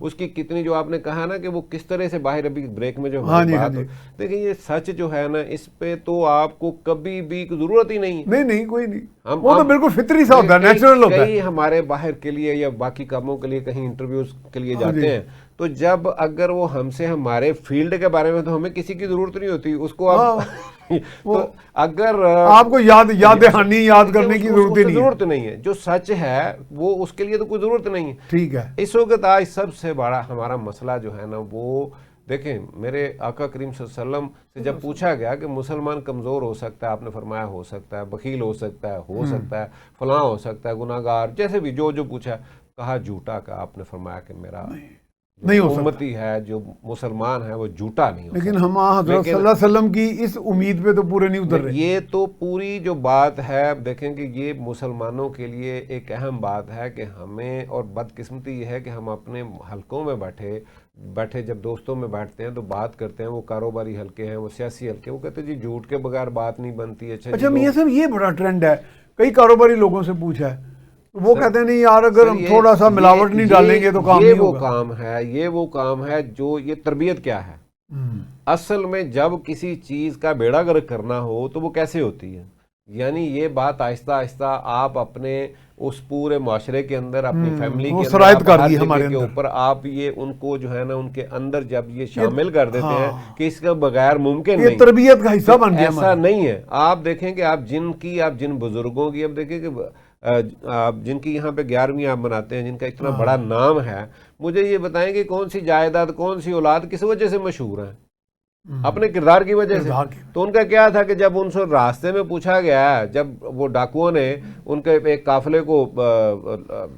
اس کی کتنی جو آپ نے کہا نا کہ وہ کس طرح سے باہر، ابھی بریک میں جو ہماری بات دیکھیں، یہ سچ جو ہے نا اس پہ تو آپ کو کبھی بھی ضرورت ہی نہیں، نہیں کوئی نہیں، وہ تو بالکل فطری سا ہوتا ہے، نیچرل ہوتا ہے۔ کئی ہمارے باہر کے لیے یا باقی کاموں کے لیے کہیں انٹرویوز کے لیے جاتے ہیں، تو جب اگر وہ ہم سے ہمارے فیلڈ کے بارے میں، تو ہمیں کسی کی ضرورت نہیں ہوتی اس کو، تو اگر آپ کو یاد دہانی یاد کرنے کی ضرورت نہیں ہے، جو سچ ہے وہ اس کے لیے تو کوئی ضرورت نہیں ہے، ٹھیک ہے۔ اس وقت آج سب سے بڑا ہمارا مسئلہ جو ہے نا، وہ دیکھیں میرے آقا کریم صلی اللہ علیہ وسلم سے جب پوچھا گیا کہ مسلمان کمزور ہو سکتا ہے، آپ نے فرمایا ہو سکتا ہے، بخیل ہو سکتا ہے فلاں ہو سکتا ہے، گناہگار، جیسے بھی جو پوچھا، کہا جھوٹا کا، آپ نے فرمایا کہ میرا نہیں ہو امتی ہے جو مسلمان ہے وہ جھوٹا نہیں ہو سکتا، لیکن ہم حضرت صلی اللہ علیہ وسلم کی اس امید پہ تو پورے نہیں اتر رہے۔ یہ تو پوری جو بات ہے، دیکھیں کہ یہ مسلمانوں کے لیے ایک اہم بات ہے کہ ہمیں، اور بدقسمتی یہ ہے کہ ہم اپنے حلقوں میں بیٹھے جب دوستوں میں بیٹھتے ہیں تو بات کرتے ہیں، وہ کاروباری حلقے ہیں، وہ سیاسی حلقے، وہ کہتے ہیں جی جھوٹ کے بغیر بات نہیں بنتی۔ اچھا میاں صاحب یہ بڑا ٹرینڈ ہے، کئی کاروباری لوگوں سے پوچھا ہے، وہ کہتے ہیں نہیں یار اگر ہم تھوڑا سا ملاوٹ نہیں ڈالیں گے تو کام نہیں ہوگا۔ یہ وہ کام ہے جو، یہ تربیت کیا ہے اصل میں، جب کسی چیز کا بیڑا گرک کرنا ہو تو وہ کیسے ہوتی ہے، یعنی یہ بات آہستہ آہستہ آپ اپنے اس پورے معاشرے کے اندر، اپنی فیملی کے اندر، ہر جگہ کے اوپر آپ یہ ان کو جو ہے نا ان کے اندر جب یہ شامل کر دیتے ہیں کہ اس کے بغیر ممکن نہیں، یہ تربیت کا حصہ بن گیا، ایسا نہیں ہے۔ آپ دیکھیں کہ آپ جن بزرگوں کی، اب دیکھیں کہ جن کی یہاں پہ 11ویں آپ مناتے ہیں، جن کا اتنا بڑا نام ہے، مجھے یہ بتائیں کہ کون سی جائیداد، کون سی اولاد کس وجہ سے مشہور ہیں؟ اپنے کردار کی وجہ سے۔ تو ان کا کیا تھا کہ جب ان سے راستے میں پوچھا گیا، جب وہ ڈاکوؤں نے ان کے ایک قافلے کو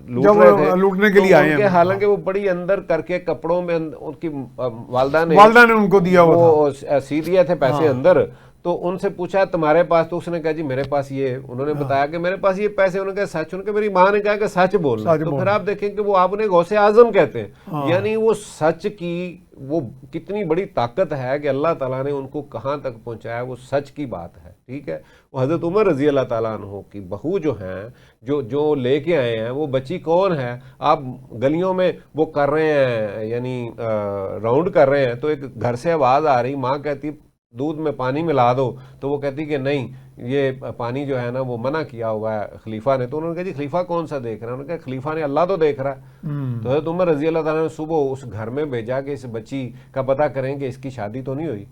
لوٹنے کے لیے آئے ہیں، حالانکہ وہ بڑی اندر کر کے کپڑوں میں، ان کی والدہ نے ان کو دیا، وہ سی دیا تھے پیسے اندر، تو ان سے پوچھا تمہارے پاس، تو اس نے کہا جی میرے پاس یہ، انہوں نے بتایا کہ میرے پاس یہ پیسے، انہوں نے کہا سچ، ان کے میری ماں نے کہا کہ سچ بولنا، تو پھر آپ دیکھیں کہ وہ آپ نے غوث اعظم کہتے ہیں، یعنی وہ سچ کی وہ کتنی بڑی طاقت ہے کہ اللہ تعالیٰ نے ان کو کہاں تک پہنچایا، وہ سچ کی بات ہے۔ ٹھیک ہے. وہ حضرت عمر رضی اللہ تعالیٰ عنہ کی بہو جو ہیں جو لے کے آئے ہیں وہ بچی کون ہے؟ آپ گلیوں میں وہ کر رہے ہیں یعنی راؤنڈ کر رہے ہیں تو ایک گھر سے آواز آ رہی, ماں کہتی دودھ میں پانی ملا دو, تو وہ کہتی کہ نہیں یہ پانی جو ہے نا وہ منع کیا ہوا ہے خلیفہ نے. تو انہوں نے کہا جی خلیفہ کون سا دیکھ رہا ہے؟ انہوں نے کہا خلیفہ نے اللہ تو دیکھ رہا ہے. تو حضرت عمر رضی اللہ تعالیٰ نے صبح اس گھر میں بھیجا کہ اس بچی کا پتہ کریں کہ اس کی شادی تو نہیں ہوئی.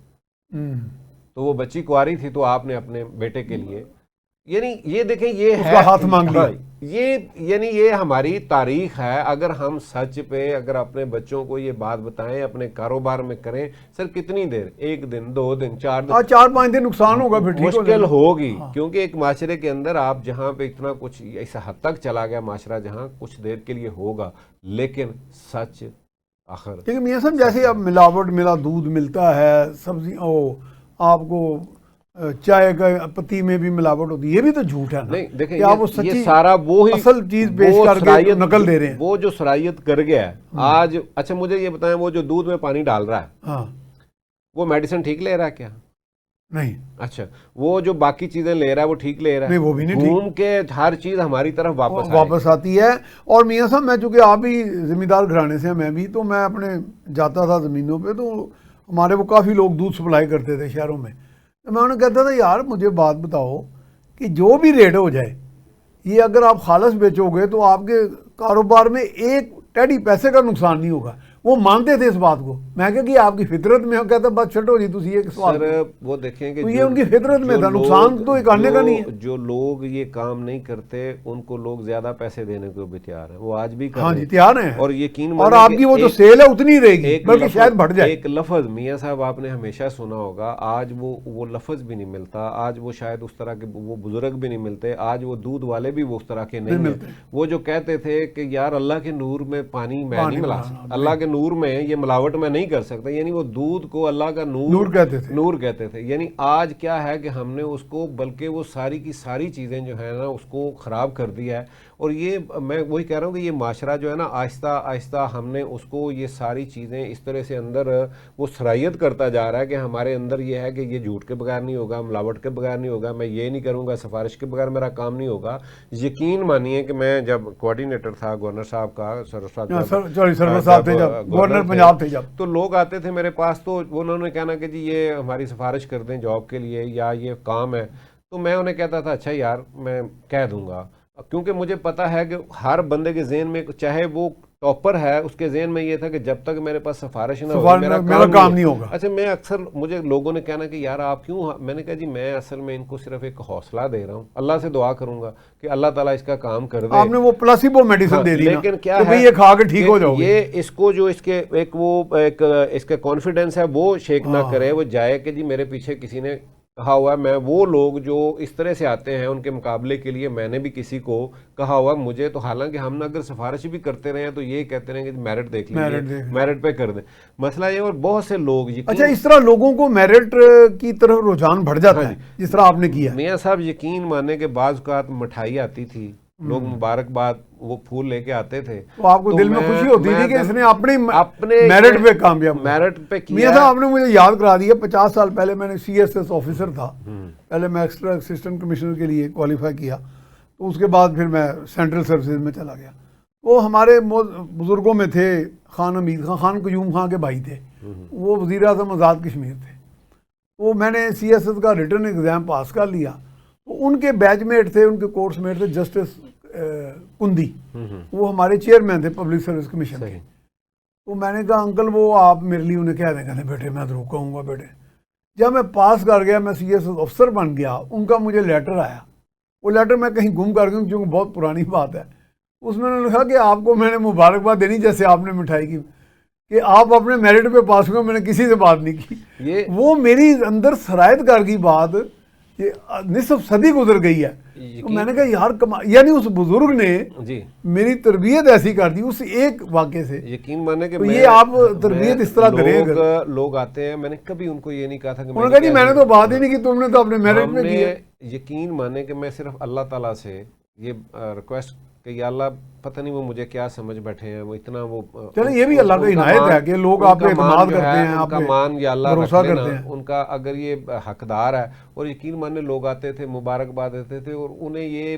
تو وہ بچی کنواری تھی, تو آپ نے اپنے بیٹے کے لیے یعنی یہ دیکھیں یہ ہے ہاتھ مانگ لیا. یہ یعنی یہ ہماری تاریخ ہے. اگر ہم سچ پہ اگر اپنے بچوں کو یہ بات بتائیں, اپنے کاروبار میں کریں, سر کتنی دیر, 1 دن 2 دن 4 دن 4-5 دن نقصان ہوگا, پھر مشکل ہوگی. کیونکہ ایک معاشرے کے اندر آپ جہاں پہ اتنا کچھ اس حد تک چلا گیا معاشرہ جہاں کچھ دیر کے لیے ہوگا, لیکن سچ آخر کیونکہ میاں صاحب جیسے اب ملاوٹ ملا دودھ ملتا ہے, سبزی آپ کو چائے کا پتی میں بھی ملاوٹ ہوتی ہے, یہ بھی تو جھوٹ ہے نا. نہیں دیکھیں کہ آپ وہ یہ سچی سارا وہی اصل چیز پیش کر کے نقل دے رہے ہیں. وہ جو صلاحیت کر گیا ہے آج. اچھا مجھے یہ بتائیں, وہ جو دودھ میں پانی ڈال رہا ہے وہ میڈیسن ٹھیک لے رہا ہے کیا؟ نہیں. اچھا وہ جو باقی چیزیں لے رہا ہے وہ ٹھیک لے رہا ہے؟ وہ بھی نہیں. گھوم کے ہر چیز ہماری طرف واپس آتی ہے. اور میاں صاحب میں چونکہ آپ بھی ذمہ دار گھرانے سے ہیں, میں بھی, تو میں اپنے جاتا تھا زمینوں پہ, تو ہمارے وہ کافی لوگ دودھ سپلائی کرتے تھے شہروں میں. تو میں انہیں کہتا تھا یار مجھے بات بتاؤ کہ جو بھی ریٹ ہو جائے یہ اگر آپ خالص بیچو گے تو آپ کے کاروبار میں 1 ٹیڈی پیسے کا نقصان نہیں ہوگا. وہ مانتے تھے اس بات کو. میں کہا کہ آپ کی فطرت میں, کہتا بس چھٹو جی تھی یہ سوال. وہ دیکھیں کہ یہ ان کی فطرت میں تھا, نقصان تو یہ کرنے کا نہیں ہے. جو لوگ یہ کام نہیں کرتے ان کو لوگ زیادہ پیسے دینے کو بھی تیار ہیں, وہ آج بھی ہاں جی تیار ہیں. اور یقین اور آپ کی وہ جو سیل ہے اتنی رہے گی, بلکہ شاید بڑھ جائے. ایک لفظ میاں صاحب آپ نے ہمیشہ سنا ہوگا, آج وہ لفظ بھی نہیں ملتا. آج وہ شاید اس طرح کے وہ بزرگ بھی نہیں ملتے. آج وہ دودھ والے بھی وہ اس طرح کے نہیں ہیں. وہ جو کہتے تھے کہ یار اللہ کے نور میں پانی میں نہیں ملا سکتا, اللہ کے نور میں یہ ملاوٹ میں نہیں کر سکتا. یعنی وہ دودھ کو اللہ کا نور کہتے تھے. یعنی آج کیا ہے کہ ہم نے اس کو, بلکہ وہ ساری کی ساری چیزیں جو ہیں نا اس کو خراب کر دیا ہے. اور یہ میں وہی کہہ رہا ہوں کہ یہ معاشرہ جو ہے نا آہستہ آہستہ ہم نے اس کو یہ ساری چیزیں اس طرح سے اندر وہ صلاحیت کرتا جا رہا ہے کہ ہمارے اندر یہ ہے کہ یہ جھوٹ کے بغیر نہیں ہوگا, ملاوٹ کے بغیر نہیں ہوگا, میں یہ نہیں کروں گا, سفارش کے بغیر میرا کام نہیں ہوگا. یقین مانیے کہ میں جب کوآرڈینیٹر تھا گورنر صاحب کا, گورنر پنجاب تھے جب, تو لوگ آتے تھے میرے پاس, تو انہوں نے کہنا کہ جی یہ ہماری سفارش کر دیں جاب کے لیے یا یہ کام ہے. تو میں انہیں کہتا تھا اچھا یار میں کہہ دوں گا, کیونکہ مجھے پتا ہے کہ ہر بندے کے ذہن میں, چاہے وہ ٹاپر ہے, اس کے ذہن میں یہ تھا کہ جب تک میرے پاس سفارش نہ ہو میرا کام نہیں ہوگا. اچھا میں اکثر مجھے لوگوں نے کہنا کہ یار آپ کیوں, میں نے کہا جی میں اصل میں ان کو صرف ایک حوصلہ دے رہا ہوں, اللہ سے دعا کروں گا کہ اللہ تعالیٰ اس کا کام کر دے. آپ نے وہ پلاسیبو میڈیسن دے دی, لیکن کیا ہے یہ کھا کے ٹھیک ہو جاؤ گے. یہ اس کو جو اس کے ایک وہ ایک اس کا کانفیڈنس ہے وہ شیک نہ کرے, وہ جائے کہ جی میرے پیچھے کسی نے کہا ہوا ہے. میں وہ لوگ جو اس طرح سے آتے ہیں ان کے مقابلے کے لیے میں نے بھی کسی کو کہا ہوا مجھے, تو حالانکہ ہم نے اگر سفارش بھی کرتے رہے ہیں تو یہ کہتے رہے کہ میرٹ دیکھ لیجیے, میرٹ پہ کر دیں. مسئلہ یہ, اور بہت سے لوگ اچھا اس طرح لوگوں کو میرٹ کی طرف رجحان بڑھ جاتا ہے جس طرح آپ نے کیا. میاں صاحب یقین مانے کہ بعض اوقات مٹھائی آتی تھی, لوگ مبارکباد وہ پھول لے کے آتے تھے, تو آپ کو دل میں خوشی ہوتی تھی کہ اس نے اپنے میرٹ پہ کامیاب, میرٹ پہ کیا. میاں صاحب آپ نے مجھے یاد کرا دیا, 50 سال پہلے میں نے CSS آفیسر تھا, پہلے میں ایکسٹرا اسسٹنٹ کمشنر کے لیے کوالیفائی کیا, تو اس کے بعد پھر میں سینٹرل سروسز میں چلا گیا. وہ ہمارے بزرگوں میں تھے خان حمید خان, خان قیوم خان کے بھائی تھے, وہ وزیر اعظم آزاد کشمیر تھے. وہ میں نے CSS کا ریٹرن ایگزام پاس کر لیا, تو ان کے بیچ میٹ تھے, ان کے کورس میٹ تھے جسٹس کندی, وہ ہمارے چیئرمین تھے پبلک سروس کمیشن کے. تو میں نے کہا انکل وہ آپ میرے لیے انہیں کہہ دیں, کہتے بیٹے میں تو روکا ہوں گا بیٹے. جب میں پاس کر گیا, میں CSS افسر بن گیا, ان کا مجھے لیٹر آیا. وہ لیٹر میں کہیں گم کر گیا کیونکہ بہت پرانی بات ہے. اس میں انہوں نے کہا کہ آپ کو میں نے مبارکباد دینی جیسے آپ نے مٹھائی کی, کہ آپ اپنے میرٹ پہ پاس ہوئے, میں نے کسی سے بات نہیں کی. وہ میری اندر سرایت کر کی بات, یہ نصف صدی گزر گئی ہے. تو میں نے کہا یار یعنی اس بزرگ نے میری تربیت ایسی کر دی اس ایک واقعے سے. یقین مانے کہ یہ آپ تربیت اس طرح کریں. لوگ آتے ہیں, میں نے کبھی ان کو یہ نہیں کہا تھا کہ انہوں نے کہا جی میں نے تو بات ہی نہیں کی, تم نے تو اپنے میرٹ میں کیا. یقین مانے کہ میں صرف اللہ تعالیٰ سے یہ ریکویسٹ کہ یا اللہ پتہ نہیں وہ مجھے کیا سمجھ بیٹھے ہیں، وہ اتنا وہ چلیں یہ بھی اللہ کا عنایت ہے کہ لوگ آپ پہ اعتماد کرتے ہیں، آپ کا پہ مان یا اللہ بھروسہ رکھ لینا کرتے ہیں۔ ان کا، اگر یہ حقدار ہے، اور یقین ماننے لوگ آتے تھے مبارکباد دیتے تھے اور انہیں یہ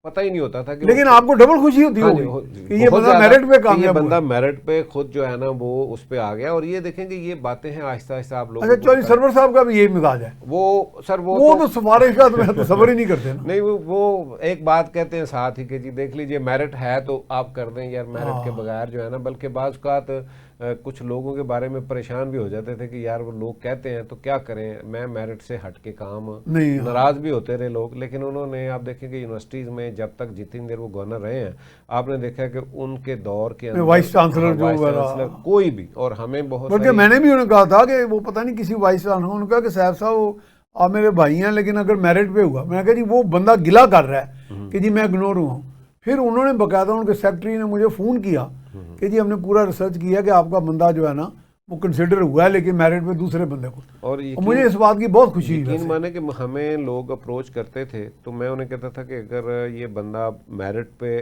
پتہ ہی نہیں ہوتا تھا کہ لیکن آپ کو ڈبل خوشی ہوتی ہوگی کہ یہ بندہ میرٹ پہ کامیاب ہوا، یہ بندہ میرٹ پہ خود جو ہے نا وہ اس پہ آ گیا۔ اور یہ دیکھیں کہ یہ باتیں ہیں آہستہ آہستہ آپ لوگ، اچھا چوہدری سرور صاحب کا بھی یہی مزاج ہے، وہ سر وہ تو سفارش کا تو تصور ہی نہیں کرتے نا۔ نہیں، وہ ایک بات کہتے ہیں ساتھ ہی کہ جی دیکھ لیجئے میرٹ ہے تو آپ کر دیں یار، میرٹ کے بغیر جو ہے نا، بلکہ بعض اوقات کچھ لوگوں کے بارے میں پریشان بھی ہو جاتے تھے کہ یار وہ لوگ کہتے ہیں تو کیا کریں، میں میرٹ سے ہٹ کے کام، ناراض بھی ہوتے رہے لوگ۔ لیکن انہوں نے، آپ دیکھیں کہ یونیورسٹیز میں جب تک جتنی دیر وہ گورنر رہے ہیں، آپ نے دیکھا کہ ان کے دور کے اندر وائس چانسلر کوئی بھی، اور ہمیں بہت، بلکہ میں نے بھی انہیں کہا تھا کہ وہ پتہ نہیں کسی وائس چانسلر نے کہا کہ صاحب وہ آپ میرے بھائی ہیں لیکن اگر میرٹ پہ ہوا، میں نے کہا جی وہ بندہ گلہ کر رہا ہے کہ جی میں اگنور ہوا ہوں۔ پھر انہوں نے باقاعدہ ان کے سیکرٹری نے مجھے فون کیا کہ جی ہم نے پورا ریسرچ کیا کہ آپ کا بندہ جو ہے نا وہ کنسیڈر ہوا ہے لیکن میرٹ پہ دوسرے بندے کو، اور مجھے اس بات کی بہت خوشی ہے۔ یقین مانے کہ ہمیں لوگ اپروچ کرتے تھے تو میں انہیں کہتا تھا کہ اگر یہ بندہ میرٹ پہ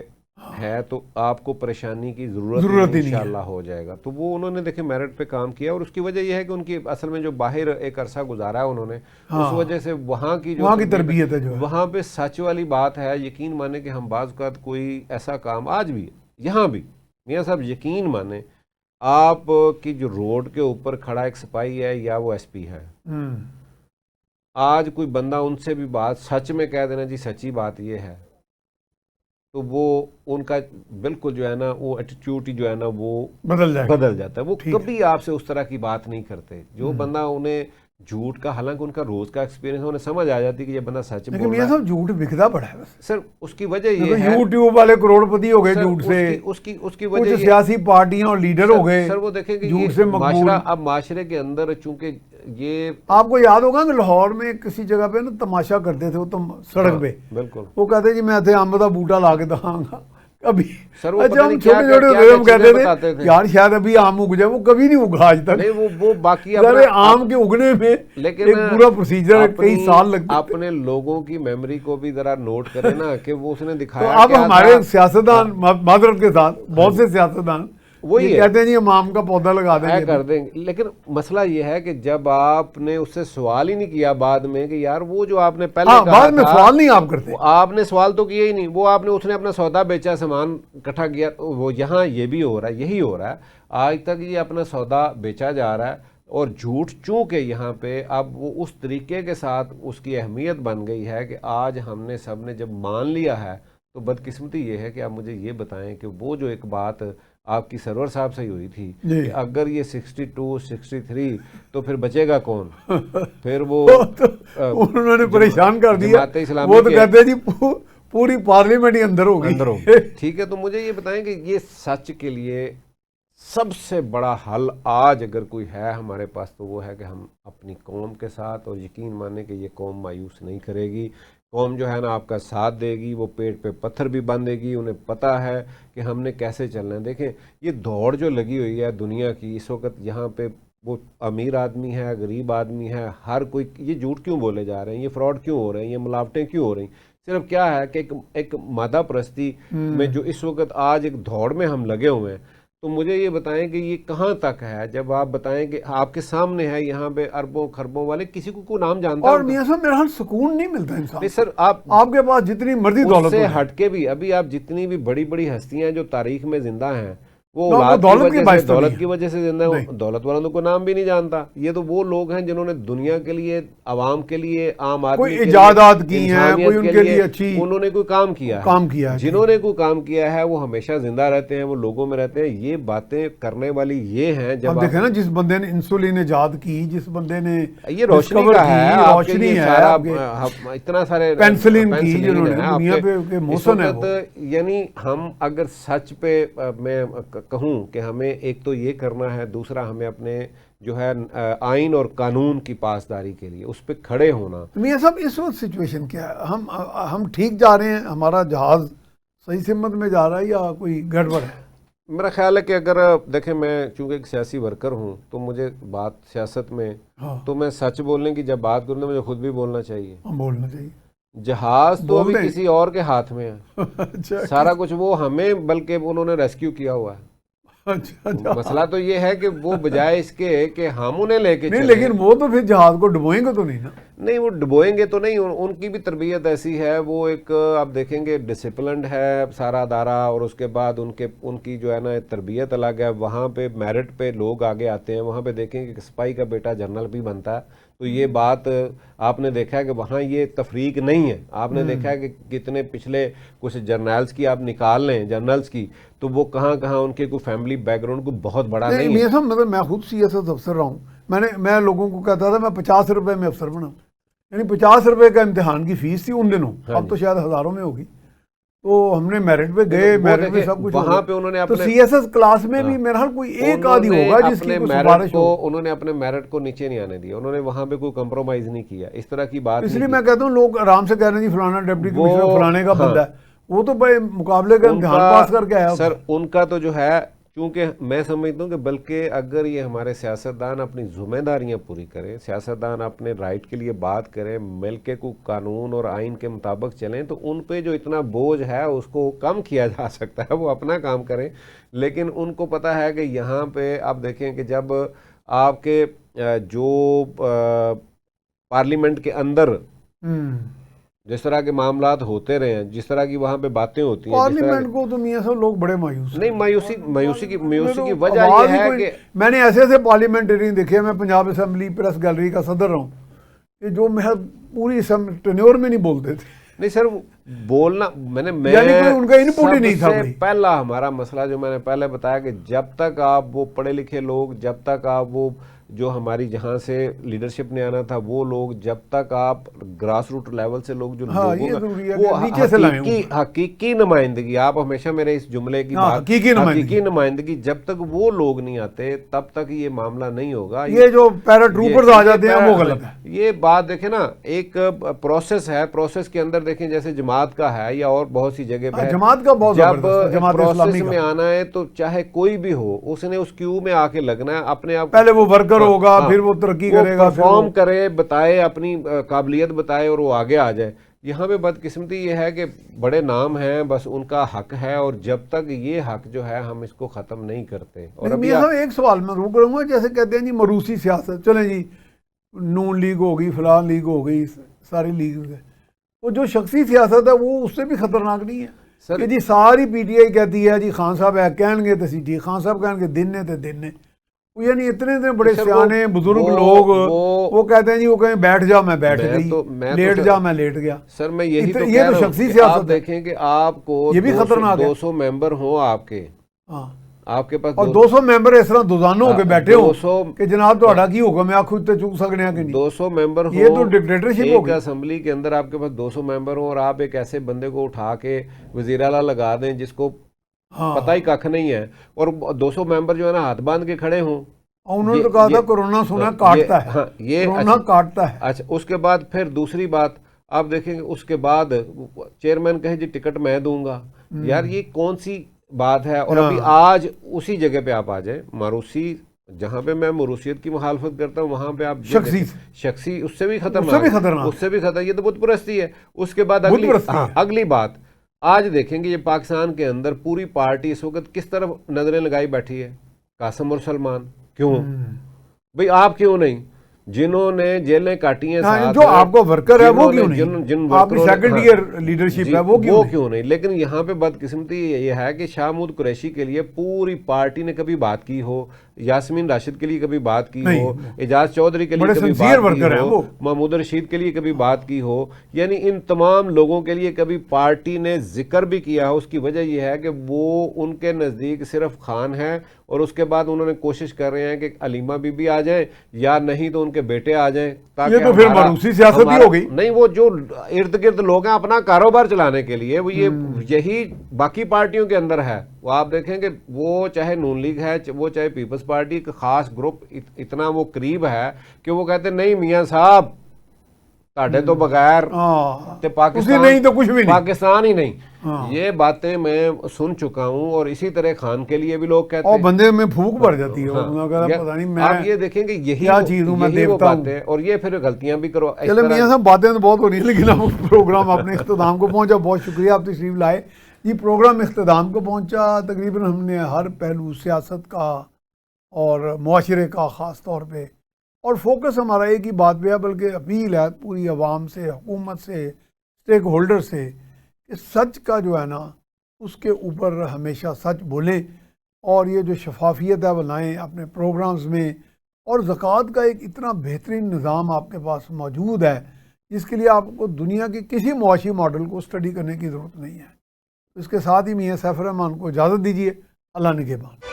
ہے تو آپ کو پریشانی کی ضرورت نہیں، انشاءاللہ ہو جائے گا۔ تو وہ انہوں نے دیکھیں میرٹ پہ کام کیا، اور اس کی وجہ یہ ہے کہ ان کی اصل میں جو باہر ایک عرصہ گزارا ہے انہوں نے، اس وجہ سے وہاں کی جو تربیت ہے، جو وہاں پہ سچ والی بات ہے۔ یقین مانے کہ ہم بعض اوقات کوئی ایسا کام آج بھی یہاں بھی، میاں صاحب یقین مانے آپ کی جو روڈ کے اوپر کھڑا ایک سپاہی ہے یا وہ ایس پی ہے، آج کوئی بندہ ان سے بھی بات سچ میں کہہ دینا جی سچی بات یہ ہے، تو وہ ان کا بالکل جو ہے نا وہ ایٹیٹیوڈ جو ہے نا وہ بدل جاتا ہے۔ وہ کبھی آپ سے اس طرح کی بات نہیں کرتے۔ جو بندہ انہیں جھوٹ کا، حالانکہ ان کا روز کا ایکسپیرینس انہیں سمجھ آ جاتی کہ یہ بندہ سچ بول رہا ہے، لیکن یہ سب جھوٹ بکھتا پڑا ہے سر۔ اس کی وجہ یہ ہے یوٹیوب والے کروڑ پتی ہو گئے جھوٹ سے، اس کی وجہ کچھ سیاسی پارٹیاں اور لیڈر ہو گئے سر۔ وہ دیکھیں کہ جھوٹ سے معاشرہ، اب معاشرے کے اندر چونکہ یہ، آپ کو یاد ہوگا کہ لاہور میں کسی جگہ پہ نا تماشا کرتے تھے وہ سڑک پہ، بالکل وہ کہتے جی میں اتنے امب کا بوٹا لا کے دکھاؤں گا کبھی۔ سر وہ اچھا ہم چھوٹے چھوٹے ہم کہتے تھے یار شاید ابھی آم اگ جائے، وہ کبھی نہیں اگا آج تک۔ نہیں، وہ باقی آم کے اگنے میں لیکن ایک پورا پروسیجر کئی سال لگتے۔ اپنے لوگوں کی میموری کو بھی ذرا نوٹ کریں نا کہ وہ اس نے دکھایا۔ اب ہمارے سیاستدان معذرت کے ساتھ بہت سے سیاستدان وہی کہتے ہیں جی ہم آم کا پودا لگا دیں گے، کر دیں گے، لیکن مسئلہ یہ ہے کہ جب آپ نے اس سے سوال ہی نہیں کیا بعد میں کہ یار وہ جو آپ نے پہلے کہا بعد میں سوال نہیں آپ کرتے، آپ نے سوال تو کیا ہی نہیں، وہ آپ نے، اس نے اپنا سودا بیچا، سامان اکٹھا کیا، وہ یہاں یہ بھی ہو رہا ہے، یہی ہو رہا ہے آج تک، یہ اپنا سودا بیچا جا رہا ہے۔ اور جھوٹ چونکہ یہاں پہ اب وہ اس طریقے کے ساتھ اس کی اہمیت بن گئی ہے کہ آج ہم نے سب نے جب مان لیا ہے، تو بدقسمتی یہ ہے کہ آپ مجھے یہ بتائیں کہ وہ جو ایک بات آپ کی سرور صاحب سے ہی ہوئی تھی کہ اگر یہ 62 63 تو پھر بچے گا کون؟ پھر وہ انہوں نے پریشان کر دیا، وہ تو کہتے ہیں جی پوری پارلیمنٹ ہی اندر ہوگی۔ ٹھیک ہے، تو مجھے یہ بتائیں کہ یہ سچ کے لیے سب سے بڑا حل آج اگر کوئی ہے ہمارے پاس تو وہ ہے کہ ہم اپنی قوم کے ساتھ، اور یقین مانیں کہ یہ قوم مایوس نہیں کرے گی، قوم جو ہے نا آپ کا ساتھ دے گی، وہ پیٹ پہ پتھر بھی باندھے گی، انہیں پتہ ہے کہ ہم نے کیسے چلنا ہے۔ دیکھیں یہ دوڑ جو لگی ہوئی ہے دنیا کی اس وقت، یہاں پہ وہ امیر آدمی ہے، غریب آدمی ہے، ہر کوئی، یہ جھوٹ کیوں بولے جا رہے ہیں، یہ فراڈ کیوں ہو رہے ہیں، یہ ملاوٹیں کیوں ہو رہی ہیں؟ صرف کیا ہے کہ ایک مادہ پرستی میں جو اس وقت آج ایک دوڑ میں ہم لگے ہوئے ہیں۔ تو مجھے یہ بتائیں کہ یہ کہاں تک ہے؟ جب آپ بتائیں کہ آپ کے سامنے ہے یہاں پہ اربوں خربوں والے، کسی کو کوئی نام جانتا ہے؟ اور میاں صاحب میرا سکون نہیں ملتا انسان، سر آپ کے پاس جتنی مرضی دولت سے ہٹ کے بھی، ابھی آپ جتنی بھی بڑی بڑی ہستیاں جو تاریخ میں زندہ ہیں، وہ دولت کی وجہ سے زندہ ہے، دولت والوں کو نام بھی نہیں جانتا۔ یہ تو وہ لوگ ہیں جنہوں نے دنیا کے لیے، عوام کے لیے، عام آدمی کوئی ایجادات کی ہیں، کوئی ان کے لیے اچھی، انہوں نے کوئی کام کیا ہے، جنہوں نے کوئی کام کیا ہے وہ ہمیشہ زندہ رہتے ہیں، وہ لوگوں میں رہتے ہیں۔ یہ باتیں کرنے والی یہ ہیں، جب دیکھیں نا جس بندے نے انسولین ایجاد کی، جس بندے نے یہ روشنی کا ہے، روشنی ہے، اتنا سارے پینسلین کی جنہوں نے دنیا پہ موسم ہے، یعنی ہم اگر سچ پہ میں کہوں کہ ہمیں ایک تو یہ کرنا ہے، دوسرا ہمیں اپنے جو ہے آئین اور قانون کی پاسداری کے لیے اس پہ کھڑے ہونا۔ میاں صاحب اس وقت سچویشن کیا ہے؟ ہم ٹھیک جا رہے ہیں، ہمارا جہاز صحیح سمت میں جا رہا ہے یا کوئی گڑبڑ ہے؟ میرا خیال ہے کہ اگر دیکھیں، میں چونکہ ایک سیاسی ورکر ہوں تو مجھے بات سیاست میں تو میں سچ بولنے کی جب بات کروں تو مجھے خود بھی بولنا چاہیے، بولنا چاہیے۔ جہاز تو ابھی بول دیں۔ کسی اور کے ہاتھ میں ہے، اچھا سارا کچھ وہ ہمیں بلکہ انہوں نے ریسکیو کیا ہوا ہے۔ اچھا اچھا۔ مسئلہ تو یہ ہے کہ وہ بجائے اس کے کہ ہم انہیں لے کے نہیں چلیں، لیکن وہ تو پھر جہاز کو ڈبوئیں گے تو نہیں نا۔ نہیں وہ ڈبوئیں گے تو نہیں، ان کی بھی تربیت ایسی ہے، وہ ایک آپ دیکھیں گے ڈسپلنڈ ہے سارا ادارہ، اور اس کے بعد ان کی جو ہے نا تربیت الگ ہے۔ وہاں پہ میرٹ پہ لوگ آگے آتے ہیں، وہاں پہ دیکھیں کہ سپاہی کا بیٹا جنرل بھی بنتا ہے، تو یہ بات آپ نے دیکھا ہے کہ وہاں یہ تفریق نہیں ہے۔ آپ نے دیکھا ہے کہ کتنے پچھلے کچھ جرنیلز کی آپ نکال لیں، جرنلز کی، تو وہ کہاں کہاں ان کے کوئی فیملی بیک گراؤنڈ کو بہت بڑا نہیں ہے۔ میاں صاحب مطلب میں خود سی ایس ایس افسر رہا ہوں، میں لوگوں کو کہتا تھا میں 50 روپے میں افسر بنا، یعنی 50 روپے کا امتحان کی فیس تھی ان دنوں، اب تو شاید ہزاروں میں ہوگی۔ تو ہم نے میرٹ پہ گئے، میرٹ پہ سب کچھ وہاں پہ انہوں نے تو اپنے سی ایس ایس کلاس میں بھی میرا حال کوئی ایک آدھی ہوگا جس کی کوئی سفارش ہو۔ انہوں نے اپنے میرٹ کو نیچے نہیں آنے دیا، انہوں نے وہاں پہ کوئی کمپرومائز نہیں کیا، اس طرح کی بات اس نہیں لیے کی۔ میں کہتا ہوں لوگ آرام سے کہہ رہے ہیں جی فلانا ڈپٹی کمشنر فلانے کا بندہ ہے، وہ تو بڑے مقابلے کا امتحان پاس کر کے آیا۔ سر ان کا تو جو ہے، چونکہ میں سمجھتا ہوں کہ بلکہ اگر یہ ہمارے سیاستدان اپنی ذمہ داریاں پوری کریں، سیاستدان اپنے رائٹ کے لیے بات کریں، مل کے کو قانون اور آئین کے مطابق چلیں، تو ان پہ جو اتنا بوجھ ہے اس کو کم کیا جا سکتا ہے، وہ اپنا کام کریں۔ لیکن ان کو پتہ ہے کہ یہاں پہ آپ دیکھیں کہ جب آپ کے جو پارلیمنٹ کے اندر جس طرح کے معاملات ہوتے رہے ہیں، جس طرح کی وہاں پہ باتیں ہوتی ہیں، پارلیمنٹ کو تو میاں صاحب لوگ بڑے مایوس نہیں مایوسی کی وجہ یہ ہے کہ میں نے ایسے پارلیمنٹرین دیکھے، میں پنجاب اسمبلی پریس گیلری کا صدر رہا ہوں کہ جو میں پوری ٹینیور میں نہیں بولتے تھے۔ نہیں سر بولنا یعنی کوئی ان کا انپٹ ہی نہیں تھا۔ سب سے پہلا ہمارا مسئلہ جو میں نے پہلے بتایا کہ جب تک آپ وہ پڑھے لکھے لوگ، جب تک آپ وہ جو ہماری جہاں سے لیڈرشپ نے آنا تھا وہ لوگ، جب تک آپ گراس روٹ لیول سے لوگ جو حقیقی نمائندگی، آپ ہمیشہ میرے اس جملے کی بات، حقیقی نمائندگی، جب تک وہ لوگ نہیں آتے تب تک یہ معاملہ نہیں ہوگا۔ یہ جو پیراٹروپرز آ جاتے ہیں وہ غلط ہے۔ یہ بات دیکھیں نا، ایک پروسیس ہے، پروسیس کے اندر دیکھیں جیسے جماعت کا ہے یا اور بہت سی جگہ پہ جماعت کا بہت جب پروسیس میں آنا ہے تو چاہے کوئی بھی ہو، اس نے اس کیو میں آ کے لگنا ہے، اپنے آپ پہلے وہ ورکر ہوگا، پھر وہ ترقی کرے گا، پرفارم کرے، بتائے اپنی قابلیت بتائے اور وہ آگے آ جائے۔ یہاں پہ بدقسمتی یہ ہے کہ بڑے نام ہیں، بس ان کا حق ہے، اور جب تک یہ حق جو ہے ہم اس کو ختم نہیں کرتے۔ اور ابھی ایک سوال میں روک رہا ہوں، جیسے کہتے ہیں جی موروثی سیاست، چلیں جی نون لیگ ہوگی، فلاں لیگ ہوگی، ساری لیگ، وہ جو شخصی سیاست ہے وہ اس سے بھی خطرناک نہیں ہے کہ جی ساری پی ٹی آئی کہتی ہے جی خان صاحب ہے کہن گے تو سی خان صاحب کہن گے دن نے تے دن نے، یعنی اتنے بڑے سیانے بزرگ لوگ وہ کہتے ہیں جی وہ کہیں بیٹھ جا میں بیٹھ گئی، لیٹ جا میں لیٹ گیا۔ سر میں یہی تو یہ تو شخصی سیاست دیکھیں کہ آپ کو یہ بھی خطرناک ہے۔ 200 ممبر ہوں آپ کے، آپ کے پاس اور 200 ممبر اس طرح دوزانوں ہو کے بیٹھے ہوں کہ جناب تہاڈا کی حکم ہے، آپ خود تے چک سکنے ہیں کہ نہیں۔ 200 ممبر ہوں، یہ تو ڈکٹیٹرشپ ہو گئی۔ ایک اسمبلی کے اندر آپ کے پاس 200 ممبر ہوں اور آپ ایک ایسے بندے کو اٹھا کے وزیر اعلیٰ لگا دیں جس کو پتہ ہی ککھ نہیں ہے، اور 200 ممبر جو ہے نا ہاتھ باندھ کے کھڑے ہوں۔ انہوں نے تو کہا تھا کورونا سنا کاٹتا ہے، کورونا کاٹتا ہے۔ اچھا اس کے بعد پھر دوسری بات آپ دیکھیں گے، اس کے بعد چیئرمین کہے جی ٹکٹ میں دوں گا، یار یہ کون سی بات ہے؟ اور ابھی آج اسی جگہ پہ آپ آ جائیں، موروثی، جہاں پہ میں موروثیت کی مخالفت کرتا ہوں وہاں پہ آپ شخصی اس سے بھی خطرناک، یہ تو بت پرستی ہے۔ اس کے بعد اگلی بات آج دیکھیں گے یہ پاکستان کے اندر پوری پارٹی اس وقت کس طرف نظریں لگائی بیٹھی ہے؟ قاسم اور سلمان۔ کیوں بھئی آپ کیوں نہیں؟ جنہوں نے جیلیں کاٹی ہیں ساتھ، جو آپ کو ورکر ہے وہ کیوں نہیں؟ آپ کی سیکنڈ ایئر لیڈرشپ ہے وہ کیوں نہیں؟ لیکن یہاں پہ بدقسمتی یہ ہے کہ شاہ محمود قریشی کے لیے پوری پارٹی نے کبھی بات کی ہو، یاسمین راشد کے لیے کبھی بات کی ہو، اعجاز چودھری کے لیے کبھی بات کی ہو، محمود رشید کے لیے کبھی بات کی ہو، یعنی ان تمام لوگوں کے لیے کبھی پارٹی نے ذکر بھی کیا ہے۔ اس کی وجہ یہ ہے کہ وہ ان کے نزدیک صرف خان ہے، اور اس کے بعد انہوں نے کوشش کر رہے ہیں کہ علیمہ بی بی آ جائیں یا نہیں تو ان کے بیٹے آ جائیں، تاکہ یہ تو پھر موروثی سیاست ہی ہو گئی۔ نہیں، وہ جو ارد گرد لوگ ہیں اپنا کاروبار چلانے کے لیے، وہ یہی باقی پارٹیوں کے اندر ہے۔ وہ آپ دیکھیں کہ وہ چاہے نون لیگ ہے، وہ چاہے پیپلز پارٹی، ایک خاص گروپ اتنا وہ قریب ہے کہ وہ کہتے ہیں نہیں میاں صاحب تاڑے تو بغیر ہاں تے اسی پاکستان نہیں تو کچھ بھی نہیں. پاکستان ہی نہیں. ہاں. یہ باتیں میں سن چکا ہوں اور اسی طرح خان کے لیے بھی لوگ کہتے اور ہیں. بندے میں پھونک بھر جاتی ہے ہاں. انہوں نے کہا پتہ نہیں میں آپ یہ دیکھیں کہ یہی کیا چیز ہوں، میں یہی وہ دیوتا ہوں. باتیں اور یہ پھر غلطیاں بھی کرو اس چلے طرح. میاں صاحب باتیں تو بہت ہو رہی ہیں لیکن اب پروگرام اپنے اختتام کو پہنچا. بہت شکریہ آپ تشریف لائے جی. پروگرام اختتام کو پہنچا. تقریباً ہم نے ہر پہلو سیاست کا اور معاشرے کا خاص طور پہ، اور فوکس ہمارا ایک ہی بات پہ ہے، بلکہ اپیل ہے پوری عوام سے، حکومت سے، اسٹیک ہولڈر سے کہ سچ کا جو ہے نا اس کے اوپر ہمیشہ سچ بولیں، اور یہ جو شفافیت ہے وہ لائیں اپنے پروگرامز میں. اور زکوٰۃ کا ایک اتنا بہترین نظام آپ کے پاس موجود ہے جس کے لیے آپ کو دنیا کے کسی معاشی ماڈل کو اسٹڈی کرنے کی ضرورت نہیں ہے. اس کے ساتھ ہی میاں سیف الرحمان کو اجازت دیجیے. اللہ نگہبان.